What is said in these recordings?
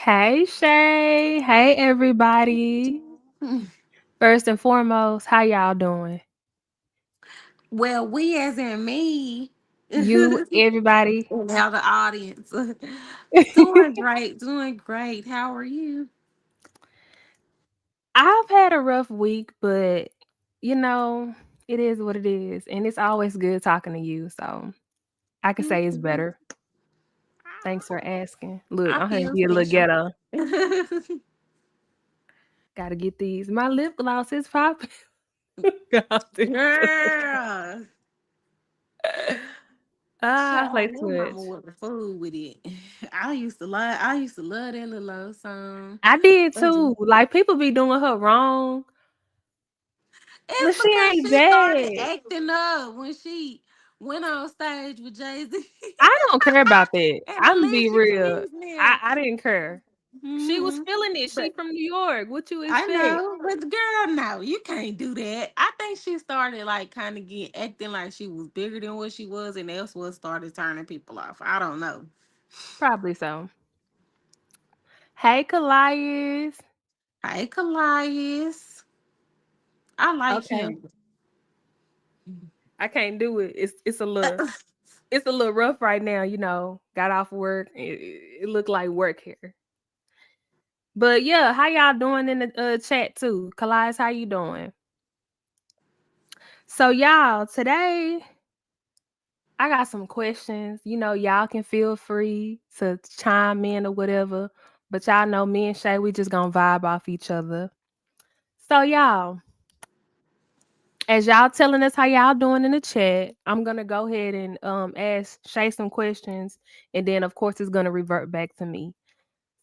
Hey Shay. Hey everybody. First and foremost, how y'all doing? Well, we as in me, You, and everybody. now the audience, doing great, doing great. How are you? I've had a rough week, but you know, it is what it is. And it's always good talking to you. So I can say it's Mhm. better. Thanks for asking. Look, I I'm gonna feel be a little special. ghetto. Gotta get these. My lip gloss is popping. Girl, Play child, too little mama much. was a fool with it. I used to love that little old song. I did But too. Like people be doing her wrong. But it's she because ain't she started bad. acting up when she went on stage with Jay Z I don't care about that. and Imma be Alicia real. Keys I now. I didn't care. She was Hmm. feeling it. She But from New York. What you I expect? know, but the girl, no, you can't do that. I think she started like kind of get acting like she was bigger than what she was, and that's what started turning people off. I don't know. Probably so. Hey, Callias. Hey, Callias, I like Okay. him. I can't do it. It's a little rough right now, Got off work. It looked like work here. But yeah, how y'all doing in the chat too? Callias, how you doing? So y'all, today I got some questions. Y'all can feel free to chime in or whatever. But y'all know me and Shay, we just gonna vibe off each other. So y'all, as y'all telling us how y'all doing in the chat, I'm gonna go ahead and ask Shay some questions, and then of course it's gonna revert back to me.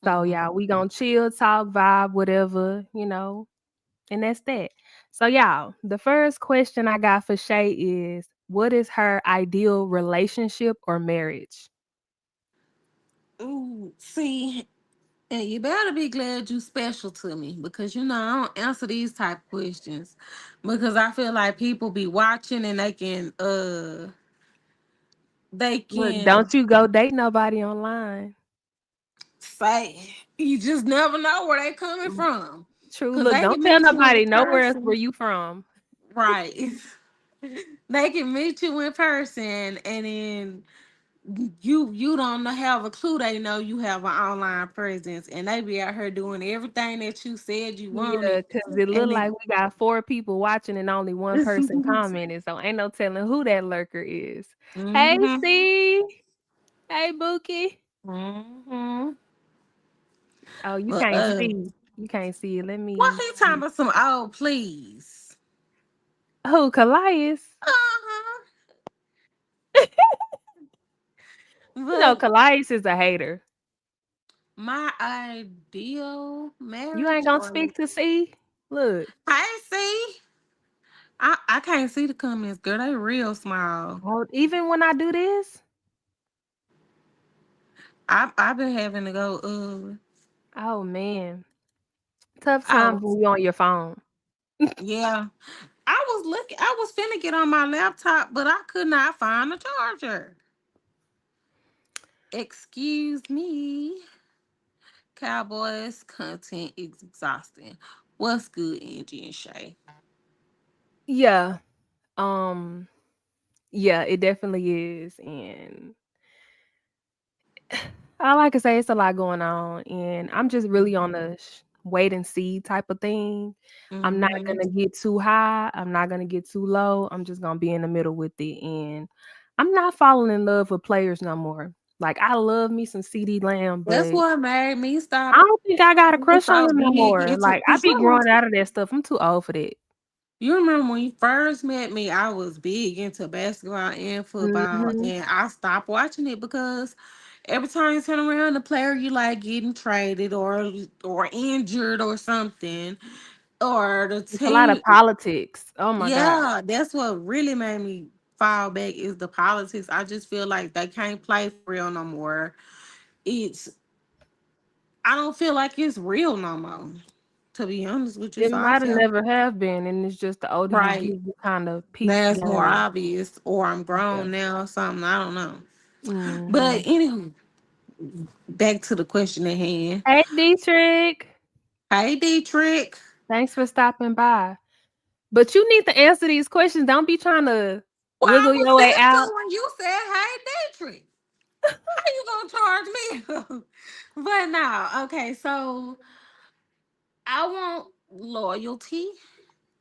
So Mhm. y'all, we gonna chill, talk, vibe, whatever, and that's that. So y'all, the first question I got for Shay is, what is her ideal relationship or marriage? Ooh, see, and you better be glad you special to me because I don't answer these type of questions because I feel like people be watching and they Look, can don't you go date nobody online. say you just never know where they coming Mm, from true. because Look, they don't can tell meet you in nobody nowhere else where person, you from. right? They can meet you in person and then you don't have a clue they know you have an online presence and they be out here doing everything that you said you wanted Yeah, because it look and like then we got four people watching and only one person commented, so ain't no telling who that lurker is. Hey, hmm. C. Hey, Bookie. Hmm. Oh, you But can't see. You can't see it. Let what me he talking see. about some oh please. Who, Callias? Uh-huh. But Callias is a hater. my ideal You ain't marriage gonna or speak to C? Look. I see. I can't see the comments, girl. They real small. Oh, even when I do this? I've been having to go Oh, man. Tough oh times when you on your phone. yeah. I was finna get on my laptop, but I could not find a charger. Excuse me. Cowboys content is exhausting. What's good, Angie and Shay? Yeah. Um, yeah, it definitely is. And all I can say, it's a lot going on, and I'm just really on the wait and see type of thing. I'm not Mm-hmm. gonna get too high. I'm not gonna get too low. I'm just gonna be in the middle with it, and I'm not falling in love with players no more. Like I love me some CD Lamb, That's but what made me I stop don't think I got a being crush on so him no big more. into Like I be growing out of that stuff. I'm too old for that. you remember when you first met me, I was big into basketball and football, Hmm. and I stopped watching it because every time you turn around, the player you like getting traded or injured or something, or the It's a lot of team. politics. Oh my god. Yeah, that's what really made me fall back is the politics. I just feel like they can't play for real no more. It's I don't feel like it's real no more. To be honest with you, It so I might have feel never have been, and it's just the older you get, right. you kind of peep Now it's more game. obvious, or I'm Yeah. grown now or something. I don't know. But Mhm. anywho, back to the question at hand. Hey, Dietrich. Hey, Dietrich. Thanks for stopping by. But you need to answer these questions. Don't be trying to Well, I wiggle was your way listening out. when you said, "Hey, Dietrich, how you gonna charge me?" But now, okay, so I want loyalty,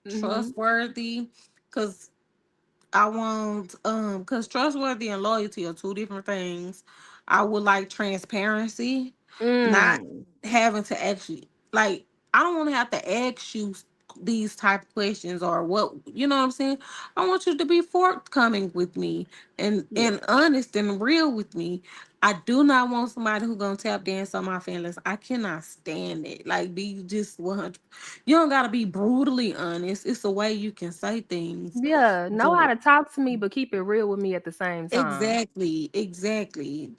Hmm. trustworthy, because I want because trustworthy and loyalty are two different things. I would like transparency, not Mm. having to actually like I don't want to have to ask you these type of questions or what you know what I'm saying. I want you to be forthcoming with me and Yeah. honest and real with me. I do not want somebody who gonna tap dance on my feelings. I cannot stand it. Like be just 100. You don't gotta be brutally honest. It's a way you can say things. Yeah. Know how to talk to me, but keep it real with me at the same time. Exactly, exactly.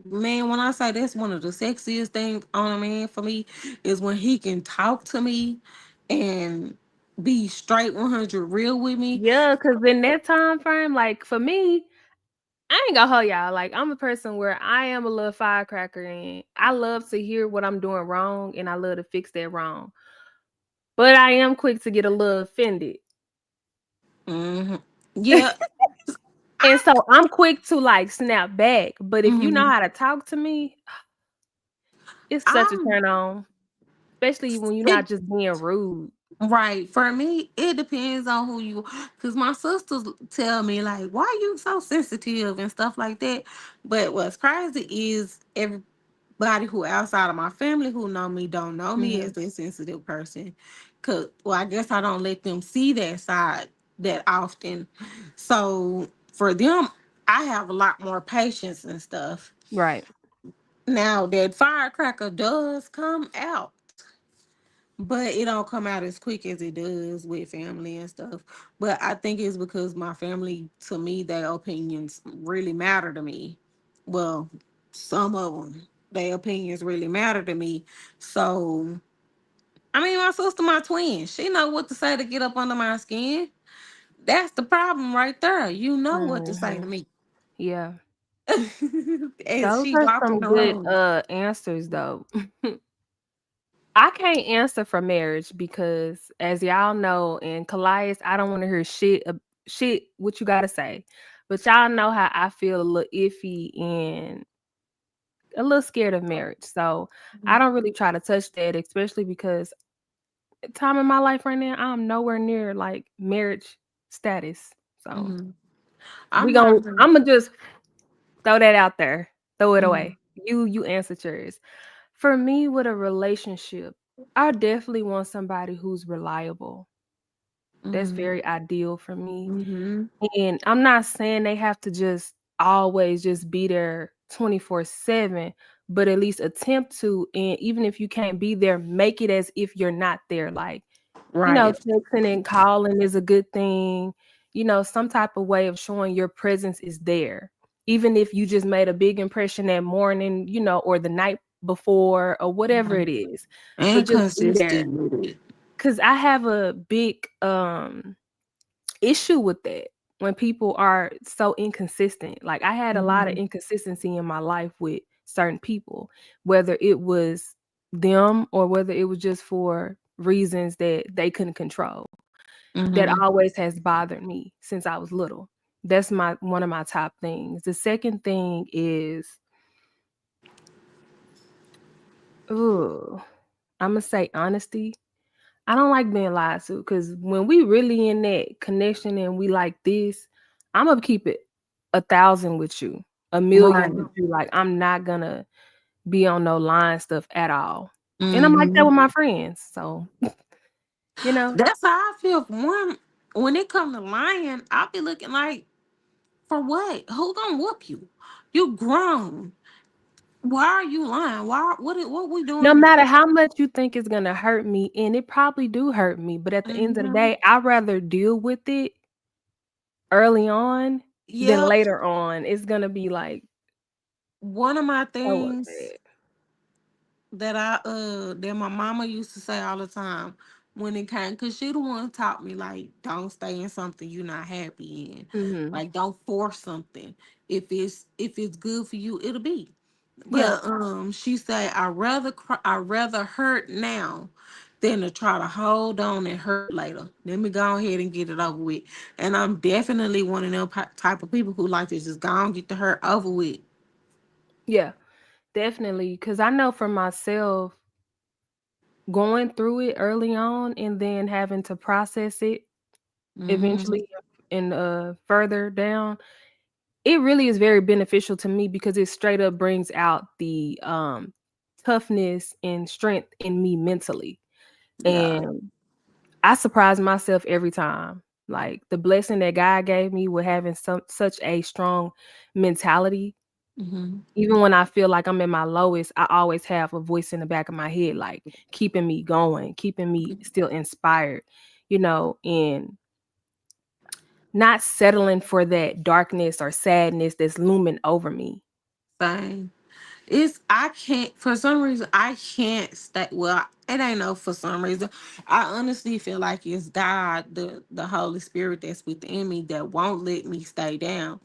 Man, when I say that's one of the sexiest things on a man for me is when he can talk to me and be straight 100 real with me. Yeah, because in that time frame, like for me, I ain't gonna hold y'all. Like I'm a person where I am a little firecracker and I love to hear what I'm doing wrong and I love to fix that wrong. But I am quick to get a little offended. Hmm. Yeah, And I. so I'm quick to like snap back. But if you know Mhm. how to talk to me, it's such a I'm turn on. Especially when you're it not just being rude. right for me. It depends on who you. Cause my sisters tell me like, "Why you so sensitive and stuff like that." But what's crazy is everybody who outside of my family who know me don't know me Hmm. as a sensitive person. Cause well, I guess I don't let them see that side that often. So for them, I have a lot more patience and stuff. Right. Now that firecracker does come out, but it don't come out as quick as it does with family and stuff. But I think it's because my family, to me, their opinions really matter to me. Well, some of them, their opinions really matter to me. So, I mean, my sister, my twin, she know what to say to get up under my skin. That's the problem right there. You know what to say to Hmm. me. Yeah. As Those she are walk in some the good room. answers though. I can't answer for marriage because, as y'all know, in Callias, I don't want to hear shit. What you gotta say, but y'all know how I feel a little iffy and a little scared of marriage. So I don't really try to touch that, especially because time in my life right now, I'm nowhere near like marriage status. So Mhm. I'm not. I'm gonna just throw that out there, throw it Mhm. away. You answered yours. For me, with a relationship, I definitely want somebody who's reliable. That's Mhm. very ideal for me. Mhm. And I'm not saying they have to just always just be there 24/7, but at least attempt to. And even if you can't be there, make it as if you're not there. Like, Right. texting and calling is a good thing. Some type of way of showing your presence is there. Even if you just made a big impression that morning, or the night before or whatever Mhm. it is. But And just be there. consistent with it. Cause I have a big issue with that when people are so inconsistent. Like I had a lot of Mhm. inconsistency in my life with certain people, whether it was them or whether it was just for reasons that they couldn't control. That Mhm. always has bothered me since I was little. That's my one of my top things. The second thing is, ooh, I'm gonna say honesty. I don't like being lied to because when we really in that connection and we like this, I'm gonna keep it 1,000 with you, a Right. million with you. Like I'm not gonna be on no lying stuff at all. And I'm like that Mhm. with my friends. So, you know, That's how I feel. For one, when it come to lying, I'll be looking like, for what? Who gonna whoop you? You grown. Why are you lying? Why? What we no doing matter here? how much you think it's gonna hurt me, and it probably do hurt me, but at the end of the Mhm. day, I'd rather deal with it early on than Yep. later on. It's gonna be like, One of my oh, what's things that? that my mama used to say all the time when it came, because she the one taught me like, don't stay in something you're not happy in. Mhm. Like don't force something. If it's good for you, it'll be. Yeah. But she said I rather hurt now than to try to hold on and hurt later. Let me go ahead and get it over with. And I'm definitely one of them type of people who like to just go and get the hurt over with. Yeah. Definitely. Because I know for myself, going through it early on and then having to process it Hmm. eventually and further down, it really is very beneficial to me because it straight up brings out the toughness and strength in me mentally. Yeah. And I surprise myself every time. Like the blessing that God gave me with having such a strong mentality. Hmm. Even when I feel like I'm at my lowest, I always have a voice in the back of my head, like keeping me going, keeping me still inspired, and not settling for that darkness or sadness that's looming over me. Same. It's I can't for some reason I can't stay. Well, it ain't no for some reason. I honestly feel like it's God, the Holy Spirit that's within me that won't let me stay down.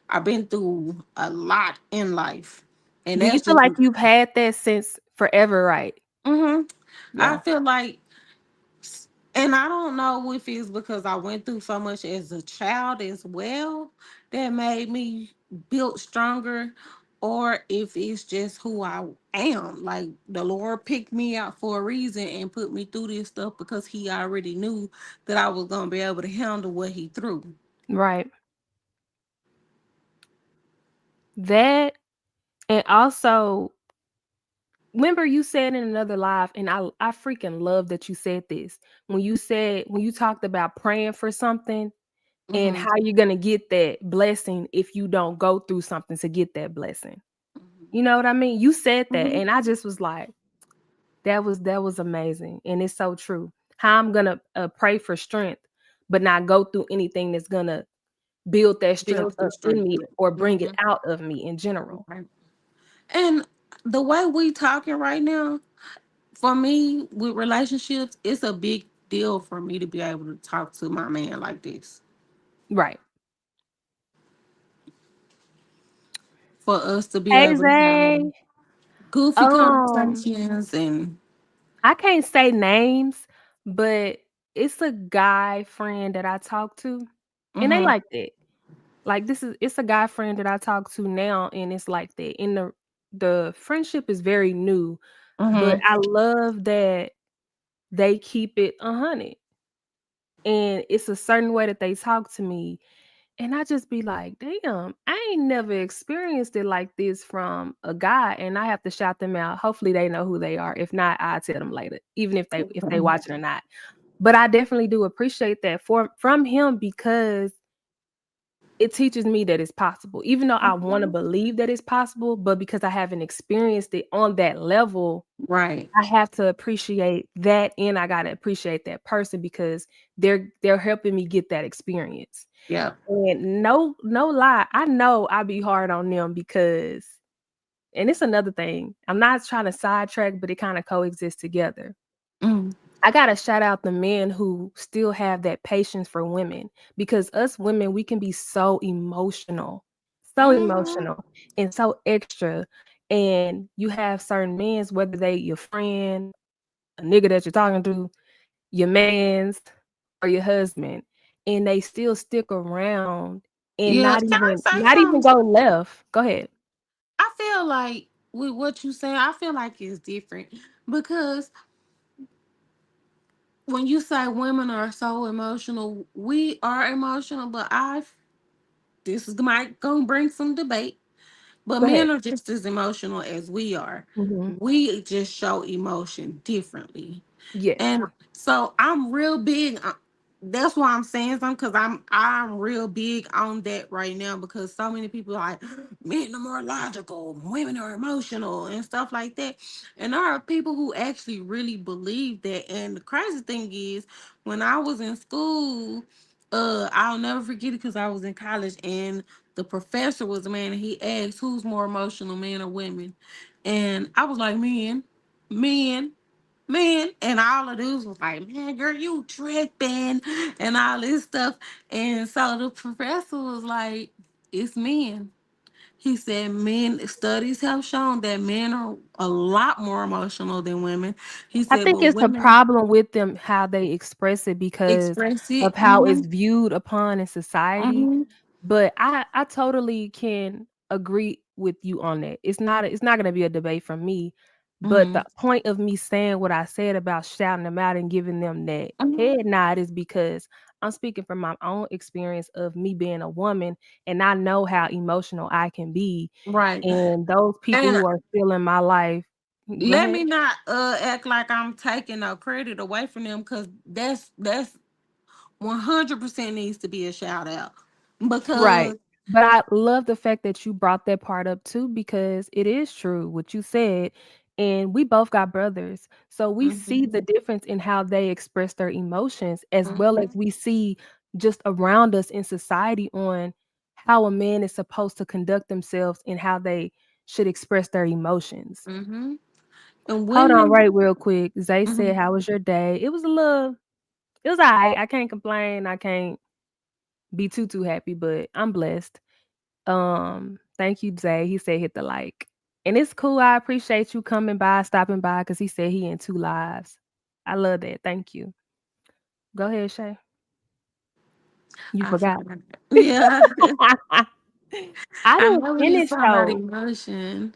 I've been through a lot in life, and Do you that's feel just. like you've had that since forever, right? Hmm. I Yeah. feel like, and I don't know if it's because I went through so much as a child as well that made me built stronger, or if it's just who I am. Like the Lord picked me out for a reason and put me through this stuff because He already knew that I was gonna be able to handle what He threw. Right. That, and also, remember you said in another live, and I freaking love that you said this. When you talked about praying for something and Hmm. how you're gonna get that blessing if you don't go through something to get that blessing. You know what I mean? You said that, Hmm. and I just was like, that was amazing, and it's so true. How I'm gonna pray for strength, but not go through anything that's gonna build that strength Built the up in strength. me or bring it Hmm. out of me in general. And the way we talking right now, for me with relationships, it's a big deal for me to be able to talk to my man like this. Right. For us to be Hey able to have Zay. goofy Um, conversations and I can't say names, but it's a guy friend that I talk to, and they mm-hmm, like that. Like it's a guy friend that I talk to now, and it's like that. And the friendship is very new, but mm-hmm, I love that they keep it 100. And it's a certain way that they talk to me. And I just be like, damn, I ain't never experienced it like this from a guy. And I have to shout them out. Hopefully they know who they are. If not, I'll tell them later, even if they watching or not. But I definitely do appreciate that from him because it teaches me that it's possible. Even though I want to believe that it's possible, but because I haven't experienced it on that level, right, I have to appreciate that, and I gotta appreciate that person because they're helping me get that experience. yeah, And no lie, I know I be hard on them because, and it's another thing. I'm not trying to sidetrack, but it kind of coexists together. mm, I gotta shout out the men who still have that patience for women because us women, we can be so mm, emotional and so extra. And you have certain men, whether they your friend, a nigga that you're talking to, your man's, or your husband, and they still stick around and yeah. not Can I even say not even something? go left. Go ahead. I feel like with what you say, I feel like it's different because when you say women are so emotional, we are emotional, but I this is might gonna bring some debate. But Go ahead. men are just as emotional as we are. Mhm. We just show emotion differently. Yes. And so I'm real big. That's why I'm saying something because I'm real big on that right now because so many people are like men are more logical, women are emotional and stuff like that. And there are people who actually really believe that. And the crazy thing is, when I was in school, I'll never forget it because I was in college and the professor was a man and he asked who's more emotional, men or women, and I was like men, men, man, and all of this was like, man, girl, you tripping, and all this stuff. And so the professor was like, it's men. He said men studies have shown that men are a lot more emotional than women. He I said, think but it's a women problem with them how they express it because express of it. how it's viewed upon in society. Hmm. But I totally can agree with you on that. It's not gonna be a debate from me. But Hmm. the point of me saying what I said about shouting them out and giving them that Hmm. head nod is because I'm speaking from my own experience of me being a woman and I know how emotional I can be. Right. And those people And who are still in my life, go let ahead. me not act like I'm taking no credit away from them, because that's 100% needs to be a shout out, Right. because But I love the fact that you brought that part up too, because it is true what you said. And we both got brothers. So we see hmm the difference in how they express their emotions, as well as hmm we see just around us in society on how a man is supposed to conduct themselves and how they should express their emotions. hmm and Hold on, women. right, real quick. Zay said, Mhm. how was your day? It was all right. I can't complain. I can't be too happy, but I'm blessed. Thank you, Zay. He said hit the like. And it's cool. I appreciate you coming by, stopping by, because he said he in two lives. I love that. Thank you. Go ahead, Shay. You I forgot. forgot. Yeah. I I didn't know we was finish talking about though. emotion.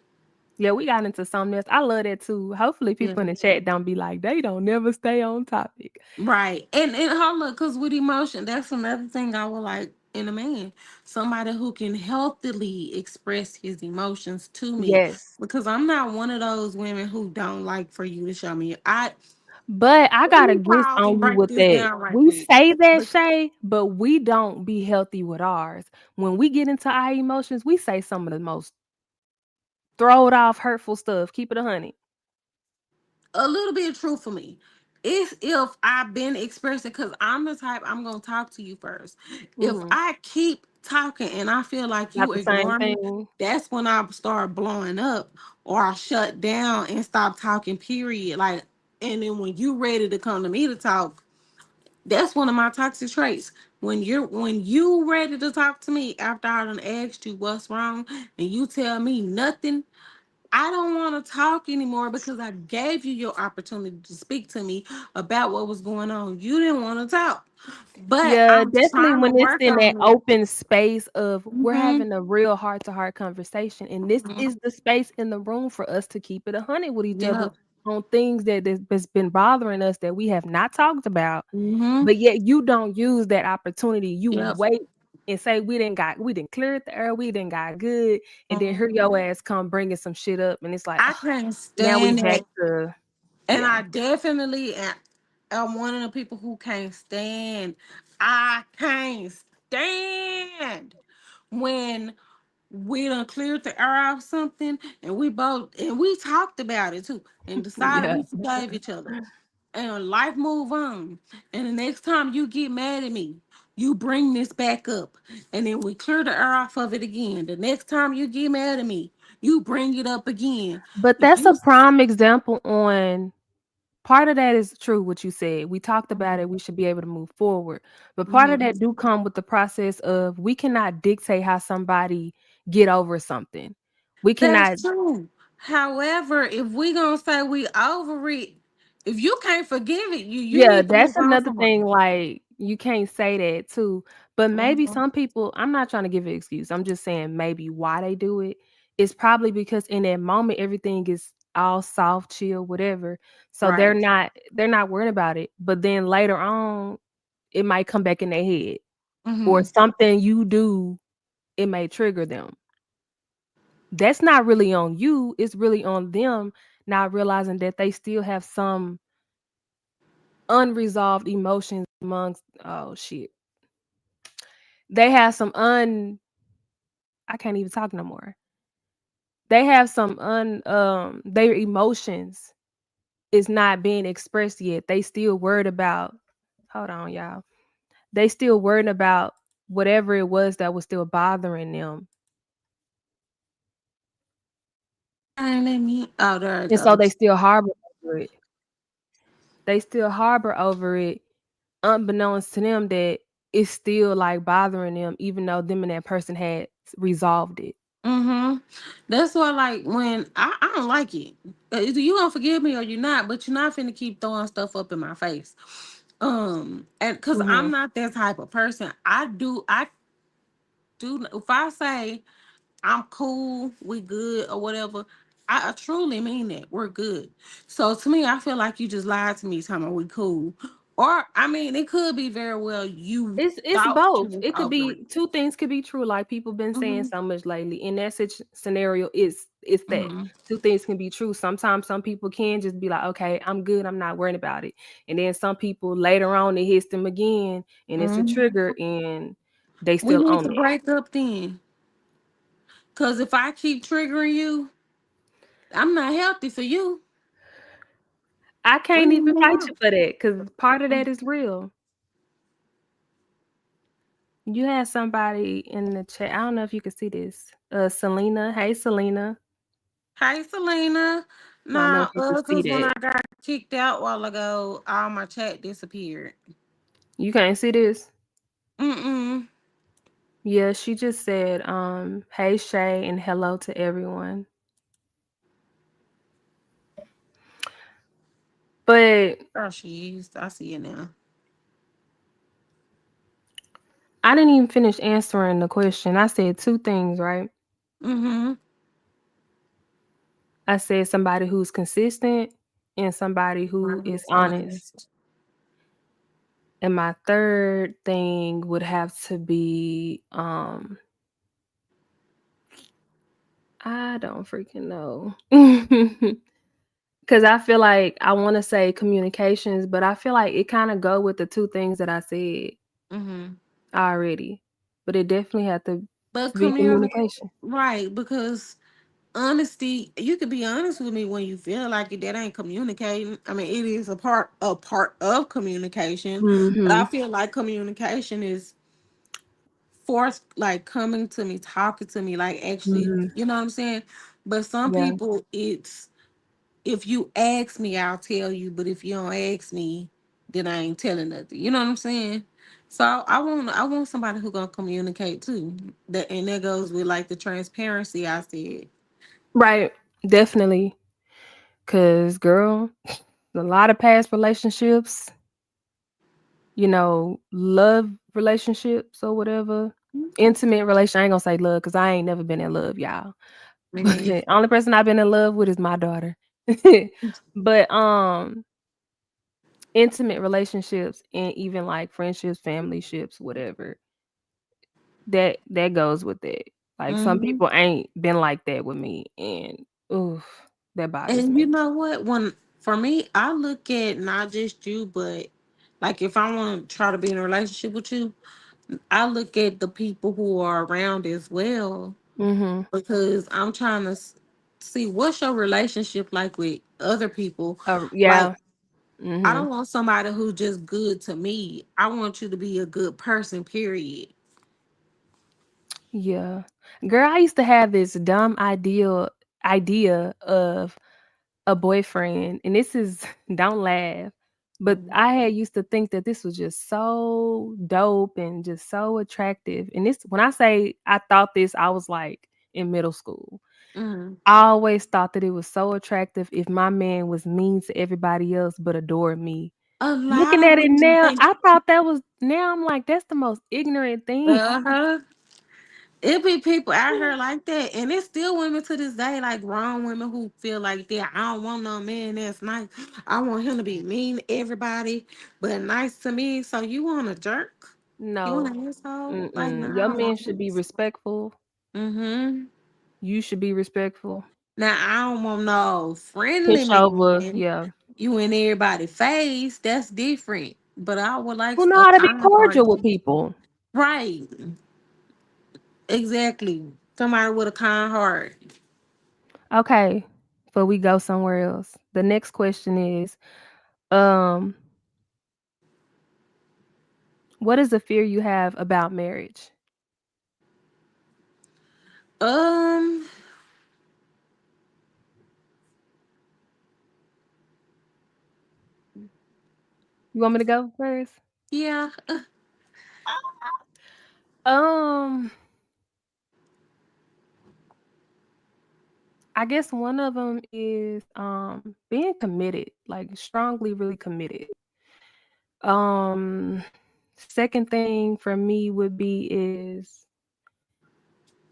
Yeah, we got into something else. I love that too. Hopefully Yeah. people in the chat don't be like, they don't never stay on topic. Right. And hold up, because with emotion, that's another thing I would like in a man. Somebody who can healthily express his emotions to me. Yes. Because I'm not one of those women who don't like for you to show me. I But I Let gotta me get pause on and you break with this that. down right We quick. say that, But Shay, but we don't be healthy with ours. When we get into our emotions, we say some of the most throwed off, hurtful stuff. Keep it 100. a little bit of truth for me. If I've been expressing, because I'm the type, I'm gonna talk to you first. If Mhm. I keep talking and I feel like Not you the same ignore me, thing. that's when I start blowing up, or I shut down and stop talking. Period. Like, and then when you ready to come to me to talk, that's one of my toxic traits. When you ready to talk to me after I done asked you what's wrong and you tell me nothing, I don't want to talk anymore, because I gave you your opportunity to speak to me about what was going on. You didn't want to talk, but Yeah, I'm definitely trying to when it's work in that on it. open space of we're Mm-hmm. having a real heart to heart conversation. And this Mm-hmm. is the space in the room for us to keep it 100 with each Yeah. other on things that's been bothering us that we have not talked about. Mm-hmm. But yet you don't use that opportunity. You Yep. wait and say we didn't clear the air, we didn't got good, and then hear your Mhm. ass come bringing some shit up, and it's like, I oh, can't now we stand back it, to and yeah, I definitely am one of the people who can't stand. I can't stand when we done cleared the air off something, and we talked about it too, and decided yeah. we forgave each other, and life move on. And the next time you get mad at me, you bring this back up, and then we clear the air off of it again. The next time you get mad at me, you bring it up again. But that's You a prime example on part of that is true what you said. We talked about Mhm. it, we should be able to move forward. But part of Mhm. that do come with the process of we cannot dictate how somebody get over something. We cannot. That's true. However, if we gonna say we over it, if you can't forgive it, you Yeah, need to that's move on another from it. thing, like, you can't say that too, but maybe Mhm. some people I'm not trying to give an excuse, I'm just saying maybe why they do it. It's probably because in that moment, everything is all soft, chill, whatever, so Right. they're not worried about it, but then later on, it might come back in their head, or Mhm. something you do, it may trigger them. That's not really on you, it's really on them not realizing that they still have some unresolved emotions amongst oh shit. They have some I can't even talk no more. They have some their emotions is not being expressed yet. They still worried about hold on, y'all. They still worried about whatever it was that was still bothering them. And let me. Oh, there it And so they goes. still harbor over it. They still harbor over it, unbeknownst to them that it's still like bothering them, even though them and that person had resolved it. Mm-hmm. That's why, like, when I don't like it. Either you gonna forgive me or you're not, but you're not finna keep throwing stuff up in my face. And because I'm Mhm. not that type of person. I do. If I say I'm cool, we good or whatever, I truly mean that we're good. So to me, I feel like you just lied to me, telling me we cool. Or I mean, it could be very well you It's thought you both. was It could over it. be two things could be true, like people been saying Mm-hmm. so much lately. In that scenario, it's that Mm-hmm. two things can be true. Sometimes some people can just be like, okay, I'm good, I'm not worried about it. And then some people later on it hits them again, and it's a Mm-hmm. trigger, and they We still need own to it. break up then. Cause if I keep triggering you, I'm not healthy for you. I We can't need to even move fight you on. for that because part of that is real. You had somebody in the chat. I don't know if you could see this. Selena. Hey, Selena. Hey Selena. I don't know if Nah, you could see cause when that. I got kicked out a while ago, all my chat disappeared. You can't see this. Mm-mm. Yeah, she just said, hey Shay and hello to everyone. But Oh, she is. I see it now. I didn't even finish answering the question. I said two things, right? Mm-hmm. I said somebody who's consistent and somebody who is It's honest. honest. And my third thing would have to be I don't freaking know. Cause I feel like I want to say communications, but I feel like it kind of go with the two things that I said Mm-hmm. already. But it definitely had to But be communication. right, because honesty, you could be honest with me when you feel like it. That ain't communicating. I mean, it is a part of communication, but I Mhm. feel like communication is forced, like coming to me, talking to me, like actually, Mhm. you know what I'm saying? But some Yeah. people, it's if you ask me, I'll tell you. But if you don't ask me, then I ain't telling nothing. You know what I'm saying? So I want somebody who gonna communicate too. That and that goes with like the transparency I said. Right. Definitely. Cause girl, a lot of past relationships, love relationships or whatever. Intimate relation. I ain't gonna say love because I ain't never been in love, y'all. Mhm. But only person I've been in love with is my daughter. But intimate relationships and even like friendships, family ships, whatever. That goes with it. Like some Mhm. people ain't been like that with me, and oof, that bothers And you me. know what? When for me, I look at not just you, but like if I want to try to be in a relationship with you, I look at the people who are around as well Mhm. because I'm trying to see what's your relationship like with other people. Like Yeah. I Mhm. don't want somebody who's just good to me. I want you to be a good person. Period. Yeah. Girl, I used to have this dumb idea of a boyfriend, and this is don't laugh, but Mhm. I had used to think that this was just so dope and just so attractive. And this when I say I thought this, I was like in middle school. Mhm. I always thought that it was so attractive if my man was mean to everybody else but adored me. A lot Looking of at it women now, think, I thought that was now I'm like, that's the most ignorant thing. uh-huh. It be people out here like that, and it's still women to this day, like grown women who feel like that. I don't want no man that's nice. I want him to be mean to everybody, but nice to me. So you want a jerk? You want No. an asshole? Like no, Mm-mm. I Your don't man want should be this. respectful. Mm-hmm. You should be respectful. Now I don't want no friendly Pushover, man. yeah. You in everybody's face. That's different. But I would like Who know a how to be kind heart. cordial with people. Right. Exactly. Somebody with a kind heart. Okay, but we go somewhere else. The next question is, um, what is the fear you have about marriage? Um. You want me to go first? Yeah. Um, I guess one of them is being committed, like strongly really committed. Um Second thing for me would be is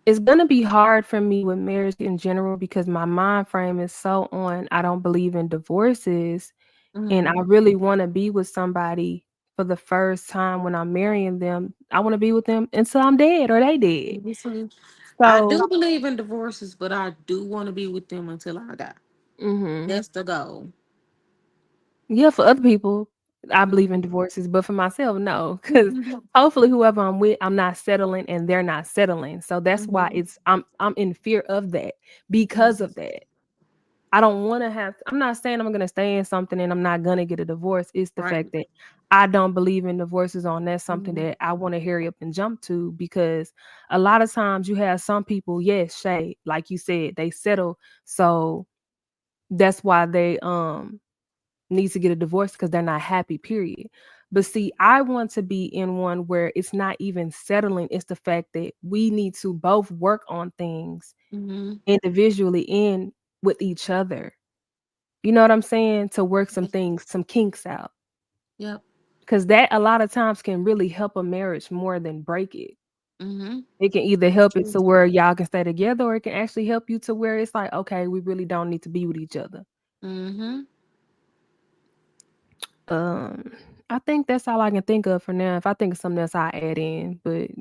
it's gonna be hard for me with marriage in general because my mind frame is so on I don't believe in divorces, and I Mm-hmm. really want to be with somebody for the first time when I'm marrying them. I want to be with them until I'm dead or they dead. Listen, I So, do believe in divorces, but I do want to be with them until I die. mhm. That's the goal. Yeah, for other people, I believe in Mhm. divorces, but for myself, no, because hopefully whoever I'm with, I'm not settling and they're not settling. So that's why Mhm. I'm in fear of that because Mhm. of that. I don't want to have. I'm not saying I'm gonna stay in something and I'm not gonna get a divorce. It's the Right. fact that I don't believe in divorces on that's something Mhm. that I want to hurry up and jump to because a lot of times you have some people, yes, Shay, like you said, they settle. So that's why they needs to get a divorce because they're not happy, period. But see, I want to be in one where it's not even settling. It's the fact that we need to both work on things Mhm. individually and with each other. You know what I'm saying? To work some things, some kinks out. Yep. Because that a lot of times can really help a marriage more than break it. Mhm. It can either That's help it true. to where y'all can stay together, or it can actually help you to where it's like, okay, we really don't need to be with each other. Mhm. Um, I think that's all I can think of for now. If I think of something else, I add in. But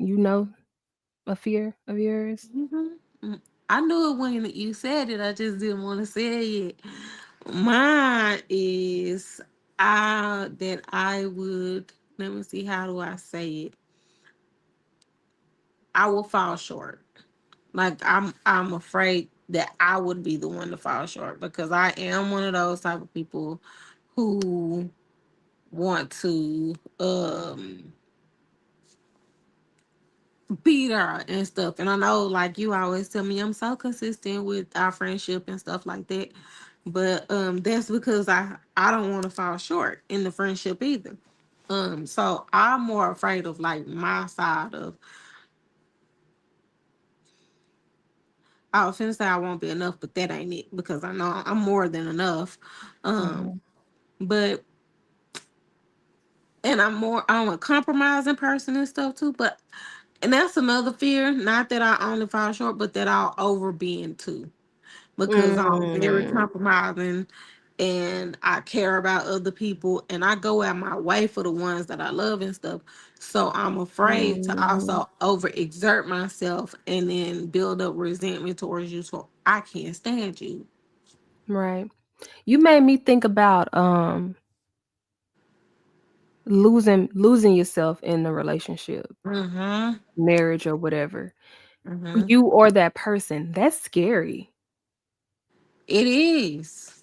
a fear of yours? Mhm. Mm. I knew it when you said it. I just didn't want to say it. Mine is that I would. Let me see. How do I say it? I will fall short. Like I'm afraid that I would be the one to fall short because I am one of those type of people who want to be there and stuff. And I know like you always tell me I'm so consistent with our friendship and stuff like that. But that's because I don't want to fall short in the friendship either. So I'm more afraid of like my side of I was finna say I won't be enough, but that ain't it because I know I'm more than enough. Um, Mhm. but and I'm a compromising person and stuff too. But and that's another fear. Not that I only fall short, but that I'll overbend too. Because I'm very Mm. compromising and I care about other people and I go out my way for the ones that I love and stuff. So I'm afraid to Mhm. also overexert myself and then build up resentment towards you. So I can't stand you. Right. You made me think about losing yourself in the relationship, Mm-hmm. marriage or whatever. Mm-hmm. You or that person. That's scary It is.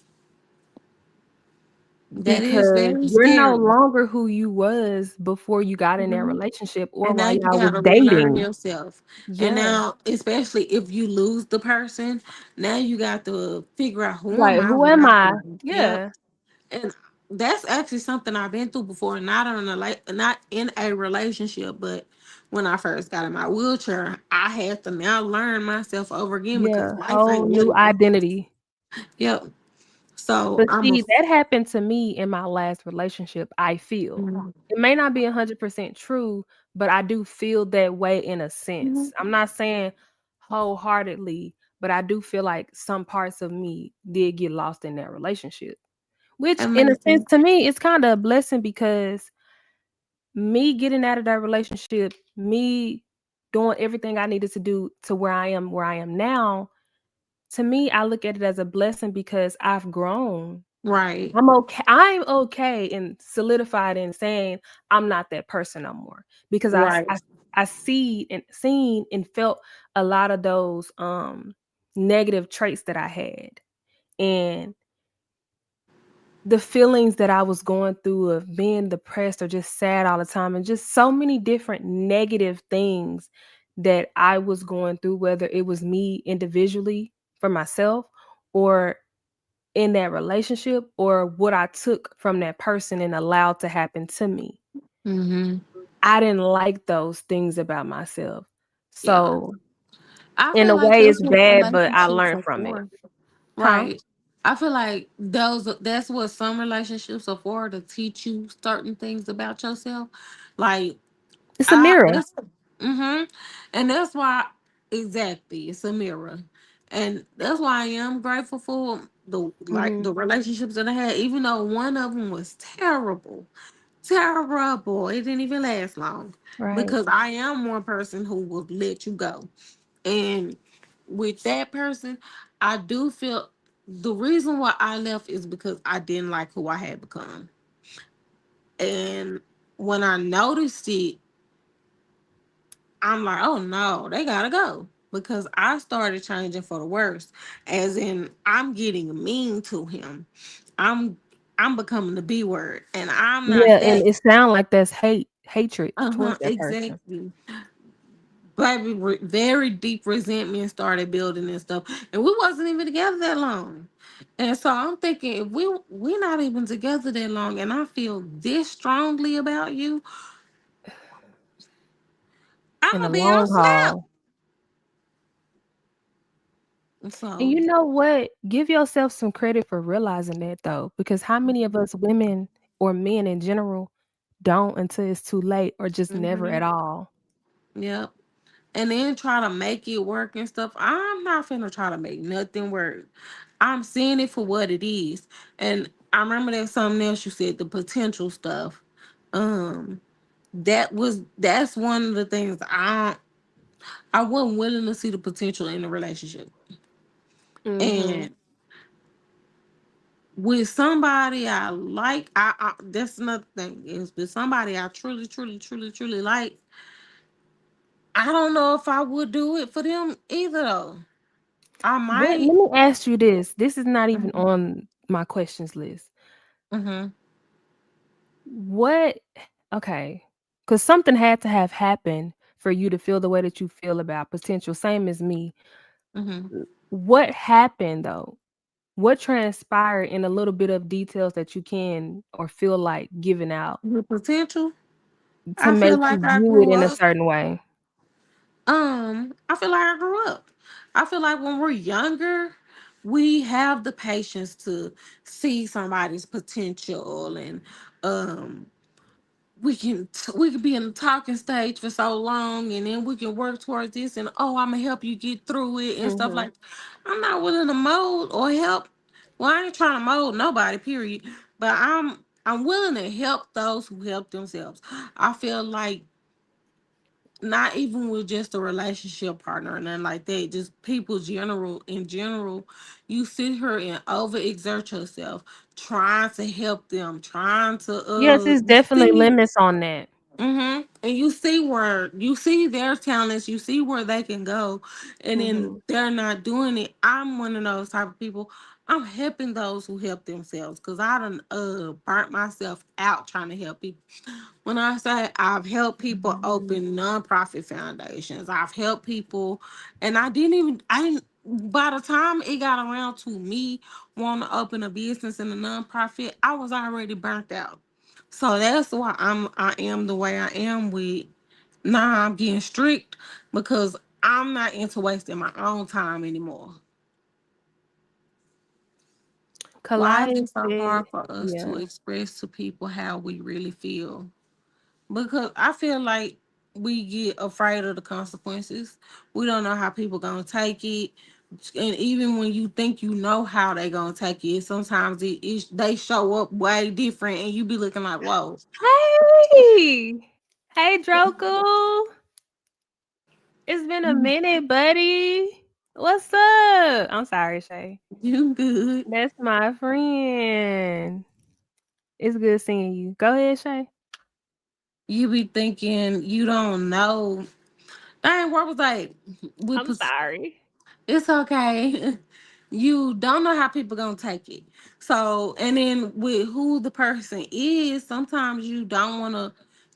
That is because very you're no scary. longer who you was before you got in that Mhm. relationship or And now while you y'all was gotta relearn dating. yourself. And Yeah. now, especially if you lose the person, now you got to figure out who am Like, I who am without I? them. Yep. Yeah. And that's actually something I've been through before. Not in a relationship, but when I first got in my wheelchair, I had to now learn myself over again because Yeah. life Whole ain't what new it was. identity. Yep. So But I'm a. see, that happened to me in my last relationship, I feel. Mhm. It may not be 100% true, but I do feel that way in a Mhm. sense. I'm not saying wholeheartedly, but I do feel like some parts of me did get lost in that relationship. Which That in a makes sense sense. to me it's kinda a blessing because me getting out of that relationship, me doing everything I needed to do to where I am now, to me, I look at it as a blessing because I've grown. Right. I'm okay and solidified in saying I'm not that person no more because Right. I see and seen and felt a lot of those negative traits that I had. And the feelings that I was going through of being depressed or just sad all the time and just so many different negative things that I was going through, whether it was me individually for myself or in that relationship or what I took from that person and allowed to happen to me. Mm-hmm. I didn't like those things about myself. Yeah. So I In feel a like way, that's it's what bad, but I relationships learned are from it. for. Huh? Right. I feel like that's what some relationships are for, to teach you certain things about yourself. Like It's a I mirror. that's mhm. And that's why exactly it's a mirror. And that's why I am grateful for Mhm. the relationships that I had, even though one of them was terrible. Terrible. It didn't even last long. Right. Because I am one person who will let you go. And with that person, I do feel the reason why I left is because I didn't like who I had become. And when I noticed it, I'm like, oh no, they gotta go. Because I started changing for the worse. As in I'm getting mean to him. I'm I'm becoming the B word. And I'm Yeah, not and that. it sound like that's hatred Uh-huh, towards that person. exactly. Baby, very deep resentment started building and stuff, and we wasn't even together that long. And so I'm thinking, if we're not even together that long, and I feel this strongly about you, I'm In the gonna be on long snap. haul. And So, you know what? Give yourself some credit for realizing that though, because how many of us women or men in general don't until it's too late or just never hmm at all? yep. And then try to make it work and stuff. I'm not finna try to make nothing work. I'm seeing it for what it is. And I remember there's something else you said, the potential stuff. Um, that's one of the things I wasn't willing to see the potential in the relationship. Mhm. And with somebody I like, I that's another thing. Is with somebody I truly, truly, truly, truly like, I don't know if I would do it for them either though. I What might. let me ask you this. This is not even on my questions list. Mm-hmm. What okay, because something had to have happened for you to feel the way that you feel about potential, same as me. Mm-hmm. What happened though? What transpired in a little bit of details that you can or feel like giving out The potential. to I feel make like you I view it grew in a up. certain way? I feel like I grew up. I feel like when we're younger, we have the patience to see somebody's potential, and um we can be in the talking stage for so long, and then we can work towards this, and oh, I'm gonna help you get through it and stuff Mhm. like. I'm not willing to mold or help. Well, I ain't trying to mold nobody, period. But I'm willing to help those who help themselves. I feel like not even with just a relationship partner or nothing like that, just people general in general, you sit here and overexert yourself trying to help them, trying to Yes, it's you definitely see. limits on that. And you see where you see their talents, you see where they can go, and then Mhm. they're not doing it. I'm one of those type of people. I'm helping those who help themselves because I done burnt myself out trying to help people. When I say I've helped people open nonprofit foundations, I've helped people, and I didn't. By the time it got around to me wanting to open a business and a nonprofit, I was already burnt out. So that's why I am the way I am with. Now I'm getting strict because I'm not into wasting my own time anymore. Why is Kalaya it so said, hard for us to yeah. express to people how we really feel? Because I feel like we get afraid of the consequences. We don't know how people gonna take it. And even when you think you know how they gonna take it, sometimes they show up way different and you be looking like, whoa, Hey! Hey, Droku. It's been a minute, buddy. What's up? I'm sorry, Shay. you good. That's my friend. It's good seeing you. Go ahead, Shay. You be thinking you don't know. Dang, what was like I'm sorry. it's okay. You don't know how people gonna take it. So, and then with who the person is, sometimes you don't want to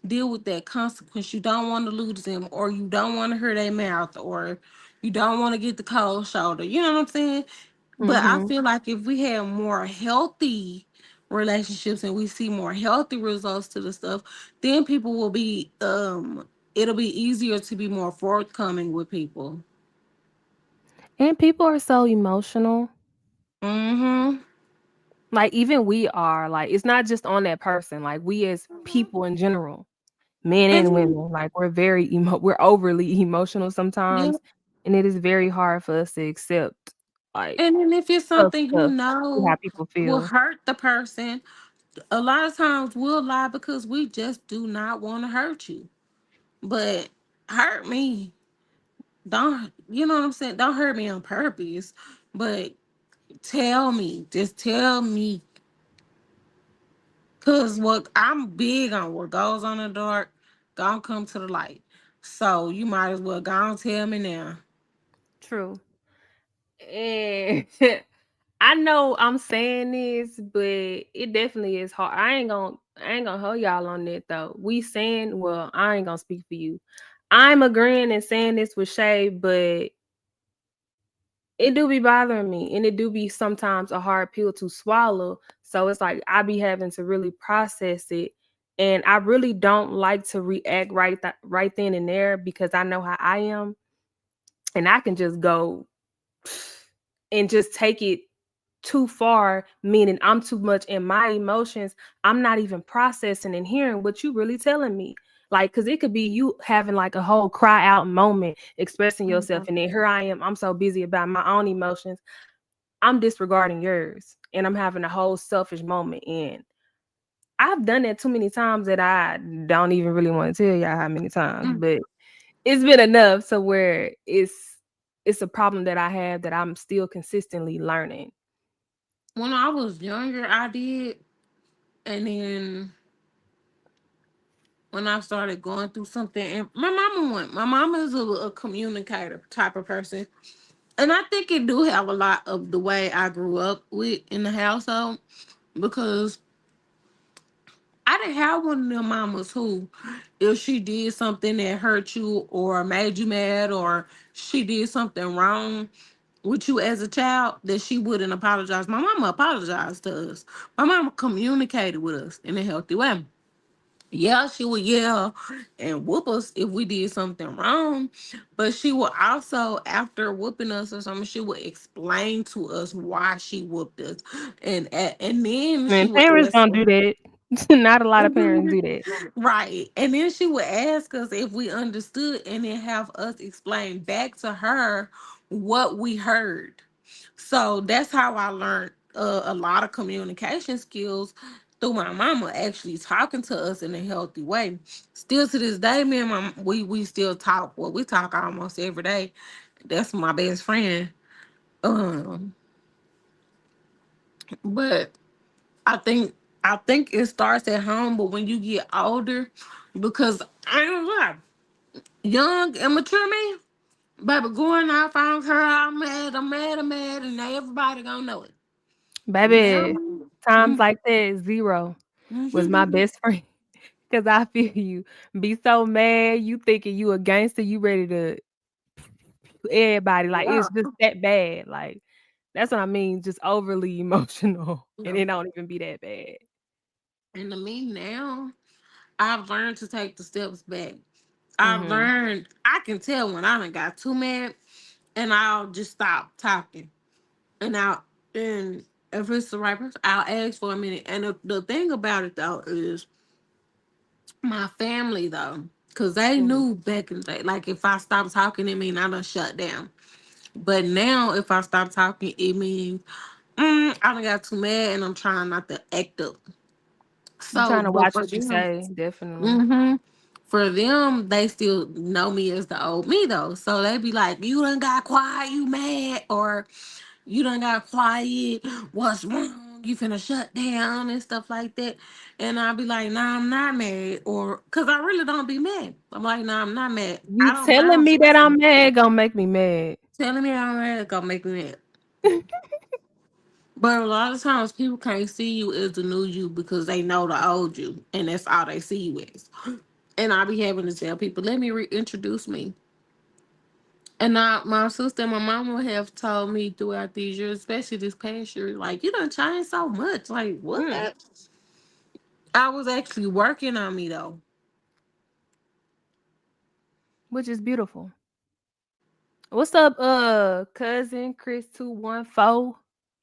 deal with that consequence. You don't want to lose them, or you don't want to hear their mouth, or you don't want to get the cold shoulder. You know what I'm saying? But I Mhm. feel like if we have more healthy relationships and we see more healthy results to the stuff, then people will be it'll be easier to be more forthcoming with people. And people are so emotional. Mm-hmm. Like even we are. Like it's not just on that person. Like we as people in general, men And and then, women, like we're overly emotional yeah, sometimes, and it is very hard for us to accept like and then if it's tough something you stuff. See how know people will feel. hurt the person, a lot of times we'll lie because we just do not want to hurt you. But hurt me. Don't, you know what I'm saying? Don't hurt me on purpose. But tell me. Just tell me. Cause what I'm big on, what goes on in the dark, gonna come to the light. So you might as well go and tell me now. True. And I know I'm saying this, but it definitely is hard. I ain't gonna hold y'all on that though. We saying, well, I ain't gonna speak for you. I'm agreeing and saying this with Shay, but it do be bothering me, and it do be sometimes a hard pill to swallow. So it's like I be having to really process it, and I really don't like to react right then and there because I know how I am, and I can just go and just take it too far, meaning I'm too much in my emotions. I'm not even processing and hearing what you really telling me. Like, cause it could be you having like a whole cry out moment, expressing yourself, and then here I am. I'm so busy about my own emotions. I'm disregarding yours, and I'm having a whole selfish moment. And I've done that too many times that I don't even really want to tell y'all how many times, Mm. but it's been enough to where it's a problem that I have that I'm still consistently learning. When I was younger, I did. And then when I started going through something, and my mama is a communicator type of person. And I think it do have a lot of the way I grew up with in the household because I didn't have one of them mamas who, if she did something that hurt you or made you mad or she did something wrong with you as a child, that she wouldn't apologize. My mama apologized to us. My mama communicated with us in a healthy way. Yeah, she would yell and whoop us if we did something wrong, but she would also, after whooping us or something, she would explain to us why she whooped us, and then she Man, would parents ask don't us. do that. Not a lot of parents do that. Right. And then she would ask us if we understood and then have us explain back to her what we heard. So that's how I learned a lot of communication skills through my mama actually talking to us in a healthy way. Still to this day, me and my we still talk. Well, we talk almost every day. That's my best friend. Um, but I think I think it starts at home, but when you get older, because I ain't gonna lie, young, immature me, baby, going out, found her, I'm mad, I'm mad, I'm mad, and everybody gonna know it. Now, Baby, times mm, like that, zero was my mhm, best friend. Cause I feel you. Be so mad, you thinking you a gangster, you ready to everybody. Like yeah, it's just that bad. Like that's what I mean, just overly emotional. And yeah. it don't even be that bad. And to me now, I've learned to take the steps back. I've Mhm. learned I can tell when I done got too mad, and I'll just stop talking. And if it's the right person, I'll ask for a minute. And the thing about it though is my family though, because they Mhm. knew back in the day, like if I stop talking, it mean I done shut down. But now if I stop talking, it means I done got too mad and I'm trying not to act up. You So, trying to but watch for what you them, say, definitely. hmm for them, they still know me as the old me though. So they be like, "You done got quiet, you mad, or you done got quiet. What's wrong? You finna shut down and stuff like that." And I'll be like, "Nah, I'm not mad," or because I really don't be mad. I'm like, "Nah, I'm not mad. I You don't telling mind me that fussing. I'm mad gonna make me mad. Telling me I'm mad gonna make me mad." But a lot of times people can't see you as the new you because they know the old you, and that's all they see you as. And I be having to tell people, "Let me reintroduce me." And my sister and my mama have told me throughout these years, especially this past year, like, you done changed so much. Like, what? Mm, I was actually working on me, though. which is beautiful. What's up, cousin Chris 214?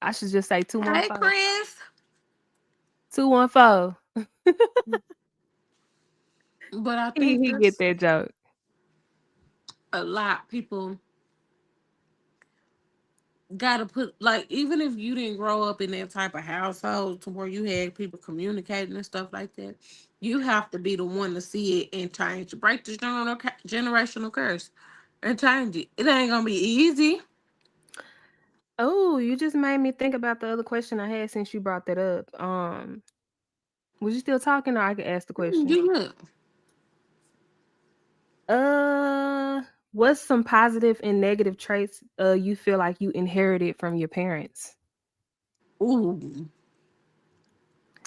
I should just say Hey, 214. Chris. 214. But I He think he get there's that joke. a lot people gotta put, like, even if you didn't grow up in that type of household to where you had people communicating and stuff like that, you have to be the one to see it and change, break the generational curse and change it. It ain't gonna be easy. Oh, you just made me think about the other question I had since you brought that up. Was you still talking or I could ask the question? You look. Uh, what's some positive and negative traits you feel like you inherited from your parents? Ooh.